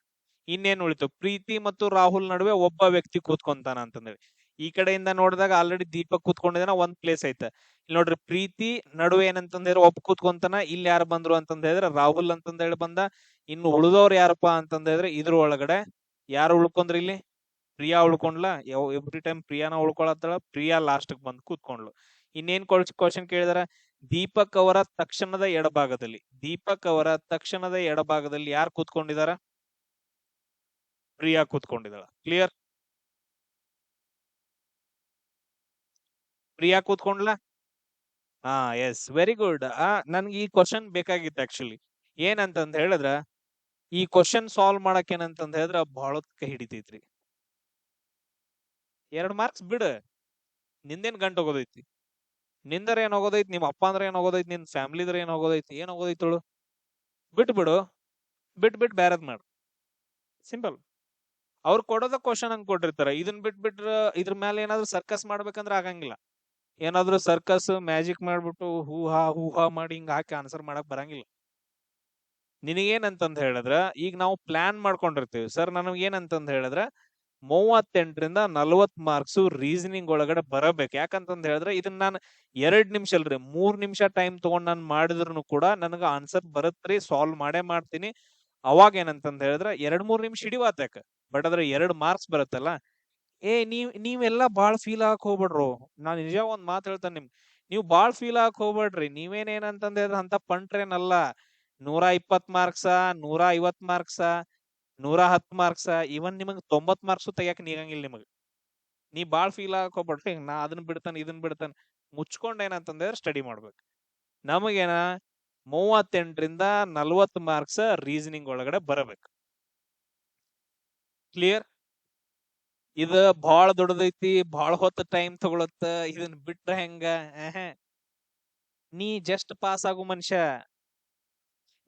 ಇನ್ನೇನ್ ಉಳಿತು? ಪ್ರೀತಿ ಮತ್ತು ರಾಹುಲ್ ನಡುವೆ ಒಬ್ಬ ವ್ಯಕ್ತಿ ಕೂತ್ಕೊಂತಾನ ಅಂತಂದೇಳಿ. ಈ ಕಡೆಯಿಂದ ನೋಡಿದಾಗ ಆಲ್ರೆಡಿ ದೀಪಕ್ ಕೂತ್ಕೊಂಡಿದಾನ, ಒಂದ್ ಪ್ಲೇಸ್ ಐತೆ. ಇಲ್ಲಿ ನೋಡ್ರಿ, ಪ್ರೀತಿ ನಡುವೆ ಏನಂತಂದ್ರೆ ಒಬ್ಬ ಕೂತ್ಕೊಂತಾನ. ಇಲ್ಲಿ ಯಾರು ಬಂದ್ರು ಅಂತಂದ ಹೇಳಿದ್ರೆ ರಾಹುಲ್ ಅಂತಂದ ಹೇಳಿ ಬಂದ. ಇನ್ನು ಉಳಿದವ್ರು ಯಾರಪ್ಪ ಅಂತಂದ ಹೇಳಿದ್ರೆ ಇದ್ರ ಒಳಗಡೆ ಯಾರು ಉಳ್ಕೊಂಡ್ರಿ? ಇಲ್ಲಿ ಪ್ರಿಯಾ ಉಳ್ಕೊಂಡ್ಲ. ಎವ್ರಿ ಟೈಮ್ ಪ್ರಿಯಾನ ಉಳ್ಕೊಳತ್ತಾಳ. ಪ್ರಿಯಾ ಲಾಸ್ಟ್ ಬಂದ್ ಕೂತ್ಕೊಂಡ್ಲು. ಇನ್ನೇನ್ ಕ್ವಶನ್ ಕೇಳಿದಾರ? ದೀಪಕ್ ಅವರ ತಕ್ಷಣದ ಎಡಭಾಗದಲ್ಲಿ, ಯಾರು ಕೂತ್ಕೊಂಡಿದಾರ? ಪ್ರಿಯಾ ಕೂತ್ಕೊಂಡಿದಾಳ. ಕ್ಲಿಯರ್? ಪ್ರಿಯಾ ಕೂತ್ಕೊಂಡ್ಲ? ಹಾ, ಎಸ್, ವೆರಿ ಗುಡ್. ನನ್ಗೆ ಈ ಕ್ವಶನ್ ಬೇಕಾಗಿತ್ತು ಆಕ್ಚುಲಿ. ಏನಂತಂದ್ ಹೇಳಿದ್ರ, ಈ ಕ್ವಶನ್ ಸಾಲ್ವ್ ಮಾಡಕ್ ಏನಂತಂದ್ ಹೇಳಿದ್ರ ಬಹಳ ಹಿಡಿತೈತ್ರಿ. 2 ಮಾರ್ಕ್ಸ್ ಬಿಡು, ನಿಂದೇನ್ ಗಂಟು ಹೋಗೋದೈತಿ? ನಿಂದರ ಏನ್ ಹೋಗೋದೈತಿ? ನಿಮ್ ಅಪ್ಪ ಅಂದ್ರೆ ಏನ್ ಹೋಗೋದೈತಿ? ನಿನ್ ಫ್ಯಾಮಿಲಿದ್ರ ಏನ್ ಹೋಗೋದೈತಿ? ಏನ್ ಹೋಗೋದೈತಳು? ಬಿಡು, ಬಿಟ್ ಬ್ಯಾರದ್ ಮಾಡು. ಸಿಂಪಲ್. ಅವ್ರು ಕೊಡೋದ ಕ್ವಶನ್ ಹಂಗ್ ಕೊಟ್ಟಿರ್ತಾರ. ಇದನ್ ಬಿಟ್ರ ಇದ್ರ ಮೇಲೆ ಏನಾದ್ರು ಸರ್ಕಸ್ ಮಾಡ್ಬೇಕಂದ್ರ ಆಗಂಗಿಲ್ಲ. ಏನಾದ್ರು ಸರ್ಕಸ್ ಮ್ಯಾಜಿಕ್ ಮಾಡ್ಬಿಟ್ಟು ಹೂ ಹಾ ಮಾಡಿ ಹಿಂಗ್ ಹಾಕಿ ಆನ್ಸರ್ ಮಾಡಕ್ ಬರಂಗಿಲ್ಲ. ನಿನಗೇನಂತಂದ್ ಹೇಳಿದ್ರ, ಈಗ ನಾವು ಪ್ಲಾನ್ ಮಾಡ್ಕೊಂಡಿರ್ತೀವಿ. ಸರ್ ನನಗ್ ಏನಂತಂದ್ ಹೇಳಿದ್ರ 38ರಿಂದ 40 ಮಾರ್ಕ್ಸ್ ರೀಸನಿಂಗ್ ಒಳಗಡೆ ಬರಬೇಕು. ಯಾಕಂತಂದ್ ಹೇಳಿದ್ರೆ ಇದನ್ನ ನಾನು 2 ನಿಮಿಷ ಅಲ್ರಿ, 3 ನಿಮಿಷ ಟೈಮ್ ತಗೊಂಡ್ ನಾನು ಮಾಡಿದ್ರು ಕೂಡ ನನಗ ಆನ್ಸರ್ ಬರತ್ರಿ, ಸಾಲ್ವ್ ಮಾಡೇ ಮಾಡ್ತೀನಿ. ಅವಾಗ ಏನಂತಂದ್ ಹೇಳಿದ್ರ 2-3 ನಿಮಿಷ ಹಿಡಿವಾತಕ. ಬಟ್ ಅದ್ರ 2 ಮಾರ್ಕ್ಸ್ ಬರುತ್ತಲ್ಲ. ನೀವೆಲ್ಲಾ ಬಾಳ್ ಫೀಲ್ ಆಗಕ್ ಹೋಗ್ಬೇಡ್ರು. ನಾನ್ ನಿಜ ಒಂದ್ ಮಾತು ಹೇಳ್ತೇನೆ ನೀವು ಬಾಳ್ ಫೀಲ್ ಆಗಕ್ ಹೋಗ್ಬೇಡ್ರಿ. ನೀವೇನೇನಂತಂದ್ ಹೇಳಿದ್ರ ಅಂತ ಪಂಟ್ರೇನಲ್ಲ. 120 ಮಾರ್ಕ್ಸ, 150 ಮಾರ್ಕ್ಸ, 110 ಮಾರ್ಕ್ಸ, ಇವನ್ ನಿಮಗ್ 90 ಮಾರ್ಕ್ಸ್ ತೆಗಿಯಕ್ ನೀಗಂಗಿಲ್ಲ ನಿಮಗ್. ನೀ ಬಾಳ್ ಫೀಲ್ ಆಗಕ್ ಹೋಗ್ಬೇಡ್ರಿ. ನಾ ಅದನ್ನ ಬಿಡ್ತಾನೆ ಇದನ್ ಬಿಡ್ತಾನೆ ಮುಚ್ಕೊಂಡ್ ಏನಂತಂದ್ರೆ ಸ್ಟಡಿ ಮಾಡ್ಬೇಕು. ನಮಗೇನ 38ರಿಂದ 40 ಮಾರ್ಕ್ಸ್ ರೀಸನಿಂಗ್ ಒಳಗಡೆ ಬರಬೇಕು. ಕ್ಲಿಯರ್? ಇದ ಬಹಳ ದೊಡ್ಡದೈತಿ, ಬಹಳ ಹೊತ್ತು ಟೈಮ್ ತಗೊಳತ್ತ. ಇದನ್ ಬಿಟ್ರ ಹೆಂಗ? ನೀ ಜಸ್ಟ್ ಪಾಸ್ ಆಗು ಮನುಷ್ಯ.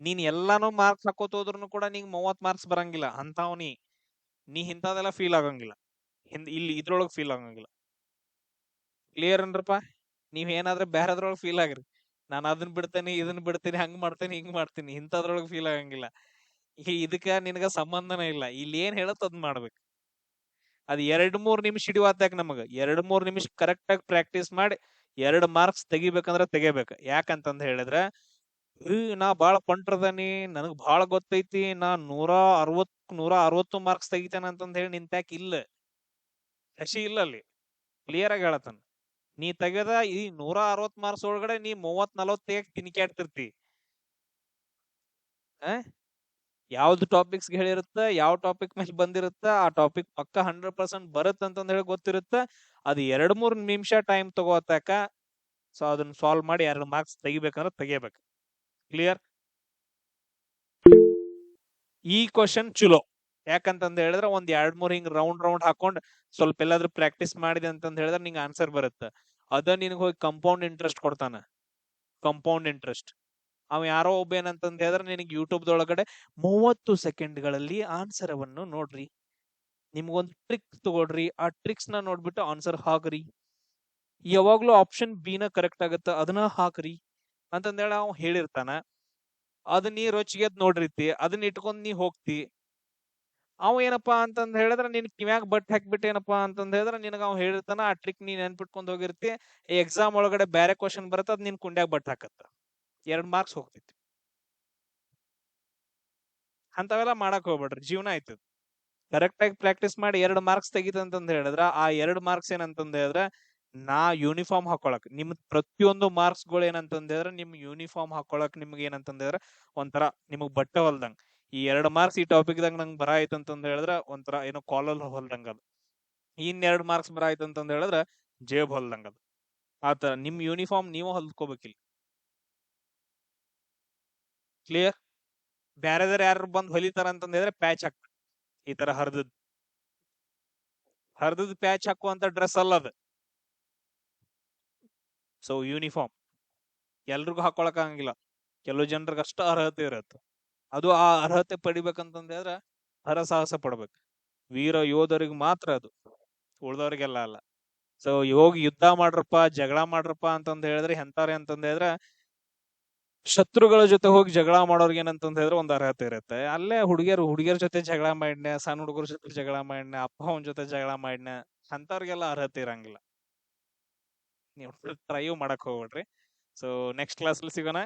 ನೀನ್ ಎಲ್ಲಾನು ಮಾರ್ಕ್ಸ್ ಹಾಕೋತ ಹೋದ್ರು ಕೂಡ ನಿಂಗ್ 30 ಮಾರ್ಕ್ಸ್ ಬರಂಗಿಲ್ಲ ಅಂತಾವ್. ನೀ ಇಂಥದೆಲ್ಲ ಫೀಲ್ ಆಗಂಗಿಲ್ಲ. ಇಲ್ಲಿ ಇದ್ರೊಳಗ್ ಫೀಲ್ ಆಗಂಗಿಲ್ಲ. ಕ್ಲಿಯರ್ ಅನ್ರಪ್ಪ? ನೀವ್ ಏನಾದ್ರೆ ಬೇರೆದ್ರೊಳಗ್ ಫೀಲ್ ಆಗ್ರಿ. ನಾನು ಅದನ್ನ ಬಿಡ್ತೇನೆ ಇದನ್ನ ಬಿಡ್ತೀನಿ, ಹಂಗ್ ಮಾಡ್ತೇನೆ ಹಿಂಗ್ ಮಾಡ್ತೀನಿ, ಇಂಥದ್ರೊಳಗ್ ಫೀಲ್ ಆಗಂಗಿಲ್ಲ. ಇದಕ್ಕ ನಿನಗ ಸಂಬಂಧನೇ ಇಲ್ಲ. ಇಲ್ಲಿ ಏನ್ ಹೇಳತ್ ಅದ್ ಮಾಡ್ಬೇಕು. ಅದ್ 2-3 ನಿಮಿಷ ಹಿಡಿವಾತಾಕ ನಮಗ. 2-3 ನಿಮಿಷ ಕರೆಕ್ಟ್ ಆಗಿ ಪ್ರಾಕ್ಟೀಸ್ ಮಾಡಿ 2 ಮಾರ್ಕ್ಸ್ ತೆಗಿಬೇಕಂದ್ರ ತೆಗಿಬೇಕ. ಯಾಕಂತಂದ್ ಹೇಳಿದ್ರ ನಾ ಬಾಳ ಪಂಟ್ರದನಿ, ನನಗ್ ಬಾಳ ಗೊತ್ತೈತಿ, ನಾ 160 ಮಾರ್ಕ್ಸ್ ತೆಗಿತೇನೆ ಅಂತಂದ್ ಹೇಳಿ ನಿಂತ್ಯಾಕ ಇಲ್ಲ. ಶಶಿ ಇಲ್ಲ ಅಲ್ಲಿ. ಕ್ಲಿಯರ್ ಆಗಿ ಹೇಳತನ, ನೀ ತೆಗೆದ ಈ 160 ಮಾರ್ಕ್ಸ್ ಒಳಗಡೆ ನೀ 30-40 ತೆಗಿಯಕ್ ತಿನ್ಕ್ಯಾಡ್ತಿರ್ತಿ. ಯಾವ್ದು ಟಾಪಿಕ್ಸ್ ಹೇಳಿರುತ್ತ, ಯಾವ ಟಾಪಿಕ್ ಮೇಲೆ ಬಂದಿರುತ್ತ, ಆ ಟಾಪಿಕ್ ಪಕ್ಕ 100% ಬರುತ್ತ ಅಂತಂದ್ ಹೇಳಿ ಗೊತ್ತಿರುತ್ತ. ಅದು 2-3 ನಿಮಿಷ ಟೈಮ್ ತಗೋತಾಕ. ಸೊ ಅದನ್ನ ಸಾಲ್ವ್ ಮಾಡಿ 2 ಮಾರ್ಕ್ಸ್ ತೆಗಿಬೇಕಂದ್ರೆ ತೆಗಿಬೇಕು. ಕ್ಲಿಯರ್? ಈ ಕ್ವಶನ್ ಚಲೋ. ಯಾಕಂತಂದ್ ಹೇಳಿದ್ರೆ ಒಂದ್ 2-3 ಹಿಂಗ್ ರೌಂಡ್ ಹಾಕೊಂಡ್ ಸ್ವಲ್ಪ ಎಲ್ಲಾದ್ರೂ ಪ್ರಾಕ್ಟೀಸ್ ಮಾಡಿದೆ ಅಂತಂದ್ ಹೇಳಿದ್ರೆ ನಿಂಗೆ ಆನ್ಸರ್ ಬರುತ್ತೆ. ಅದ ನಿನಗ್ ಹೋಗಿ ಕಂಪೌಂಡ್ ಇಂಟ್ರೆಸ್ಟ್ ಕೊಡ್ತಾನ. ಕಂಪೌಂಡ್ ಇಂಟ್ರೆಸ್ಟ್ ಅವ ಯಾರೋ ಒಬ್ಬ ಏನಂತಂದ ಹೇಳಿದ್ರೆ ನಿನಗೆ ಯೂಟ್ಯೂಬ್ದೊಳಗಡೆ 30 ಸೆಕೆಂಡ್ಗಳಲ್ಲಿ ಆನ್ಸರ್ ಅವನ್ನು ನೋಡ್ರಿ, ನಿಮ್ಗೊಂದು ಟ್ರಿಕ್ ತಗೊಳ್ರಿ, ಆ ಟ್ರಿಕ್ಸ್ ನ ನೋಡ್ಬಿಟ್ಟು ಆನ್ಸರ್ ಹಾಕ್ರಿ, ಯಾವಾಗ್ಲೂ ಆಪ್ಷನ್ ಬಿ ನ ಕರೆಕ್ಟ್ ಆಗತ್ತ ಅದನ್ನ ಹಾಕ್ರಿ ಅಂತಂದೇಳಿ ಅವ್ ಹೇಳಿರ್ತಾನ. ಅದನ್ನ ನೀ ರೊಚ್ಚಿಗೆದ್ ನೋಡಿರ್ತಿ, ಅದನ್ನ ಇಟ್ಕೊಂಡ್ ನೀ ಹೋಗ್ತಿ. ಅವ ಏನಪ್ಪಾ ಅಂತಂದ್ ಹೇಳಿದ್ರೆ ನಿನ್ ಕಿವ್ಯಾಗ ಬಟ್ ಹಾಕ್ಬಿಟ್ಟು ಏನಪ್ಪಾ ಅಂತಂದ್ ಹೇಳಿದ್ರೆ ನಿನಗ ಅವ್ ಹೇಳಿರ್ತಾನ, ಆ ಟ್ರಿಕ್ ನೀನ್ ನೆನ್ಪಿಟ್ಕೊಂಡ್ ಹೋಗಿರ್ತಿ. ಎಕ್ಸಾಮ್ ಒಳಗಡೆ ಬೇರೆ ಕ್ವಶನ್ ಬರುತ್ತೆ, ಅದ್ ನಿನ್ ಕುಂಡ್ಯಾಗ ಬಟ್ ಹಾಕತ್ತ, 2 ಮಾರ್ಕ್ಸ್ ಹೋಗ್ತೈತಿ. ಅಂತವೆಲ್ಲ ಮಾಡಕ್ ಹೋಗ್ಬೇಡ್ರಿ, ಜೀವನ ಆಯ್ತದ. ಕರೆಕ್ಟ್ ಆಗಿ ಪ್ರಾಕ್ಟೀಸ್ ಮಾಡಿ 2 ಮಾರ್ಕ್ಸ್ ತೆಗಿತಂತಂದ್ ಹೇಳಿದ್ರ ಆ 2 ಮಾರ್ಕ್ಸ್ ಏನಂತಂದ್ ಹೇಳಿದ್ರೆ ನಾ ಯೂನಿಫಾರ್ಮ್ ಹಾಕೊಳಕ್, ನಿಮ್ ಪ್ರತಿಯೊಂದು ಮಾರ್ಕ್ಸ್ ಗಳು ಏನಂತಂದ್ ಹೇಳಿದ್ರೆ ನಿಮ್ ಯೂನಿಫಾರ್ಮ್ ಹಾಕೊಳಕ್ ನಿಮ್ಗೆ ಏನಂತಂದ್ ಹೇಳಿದ್ರೆ ಒಂಥರ ನಿಮಗ್ ಬಟ್ಟೆ ಹೊಲ್ದಂಗ್. ಈ 2 ಮಾರ್ಕ್ಸ್ ಈ ಟಾಪಿಕ್ ದಾಗ ನಂಗೆ ಬರ ಆಯ್ತಂತಂದ್ ಹೇಳಿದ್ರೆ ಒಂಥರ ಏನೋ ಕಾಲಲ್ ಹೊಲ್ದಂಗ ಅದು. ಇನ್ 2 ಮಾರ್ಕ್ಸ್ ಬರ ಆಯ್ತಂತಂದ್ ಹೇಳಿದ್ರೆ ಜೇಬ್ ಹೊಲ್ದಂಗ ಅದು. ಆತರ ನಿಮ್ ಯೂನಿಫಾರ್ಮ್ ನೀವು ಹೊಲ್ಕೋಬೇಕಿಲ್ಲ. ಕ್ಲಿಯರ್? ಬ್ಯಾರೆದಾರ ಯಾರು ಬಂದ್ ಹೊಲಿತಾರ ಅಂತಂದ್ ಹೇಳಿದ್ರೆ ಪ್ಯಾಚ್ ಹಾಕ್ತಾರೆ, ಈ ತರ ಹರ್ದದ್ ಪ್ಯಾಚ್ ಹಾಕುವಂತ ಡ್ರೆಸ್ ಅಲ್ಲ ಅದು. ಸೊ ಯೂನಿಫಾರ್ಮ್ ಎಲ್ರಿಗೂ ಹಾಕೊಳಕ್ ಆಗಂಗಿಲ್ಲ, ಕೆಲವು ಜನರಿಗೆ ಅಷ್ಟ ಅರ್ಹತೆ ಇರತ್ತೆ. ಅದು ಆ ಅರ್ಹತೆ ಪಡಿಬೇಕಂತಂದ ಹೇಳಿದ್ರೆ ಹರಸಾಹಸ ಪಡ್ಬೇಕು, ವೀರ ಯೋಧರಿಗೆ ಮಾತ್ರ ಅದು, ಉಳ್ದವ್ರಿಗೆಲ್ಲ ಅಲ್ಲ. ಸೊ ಹೋಗಿ ಯುದ್ಧ ಮಾಡ್ರಪ್ಪ, ಜಗಳ ಮಾಡ್ರಪ್ಪ ಅಂತಂದ್ ಹೇಳಿದ್ರೆ ಎಂತಾರೆ ಅಂತಂದ್ ಹೇಳಿದ್ರೆ ಶತ್ರುಗಳ ಜೊತೆ ಹೋಗಿ ಜಗಳ ಮಾಡೋರ್ಗೆ ಏನಂತಂದ್ ಹೇಳಿದ್ರೆ ಒಂದ್ ಅರ್ಹತೆ ಇರುತ್ತೆ. ಅಲ್ಲೇ ಹುಡುಗಿಯರ್ ಜೊತೆ ಜಗಳ ಮಾಡಿನ, ಸಣ್ಣ ಹುಡುಗರ ಜೊತೆ ಜಗಳ ಮಾಡಿನ, ಅಪ್ಪ ಅವನ ಜೊತೆ ಜಗಳ ಮಾಡಿನ, ಅಂತವ್ರಿಗೆಲ್ಲ ಅರ್ಹತೆ ಇರಂಗಿಲ್ಲ. ನೀವು ಟ್ರೈ ಮಾಡಕ್ ಹೋಗ್ಬೇಡ್ರಿ. ಸೊ ನೆಕ್ಸ್ಟ್ ಕ್ಲಾಸ್ ಅಲ್ಲಿ ಸಿಗೋಣ.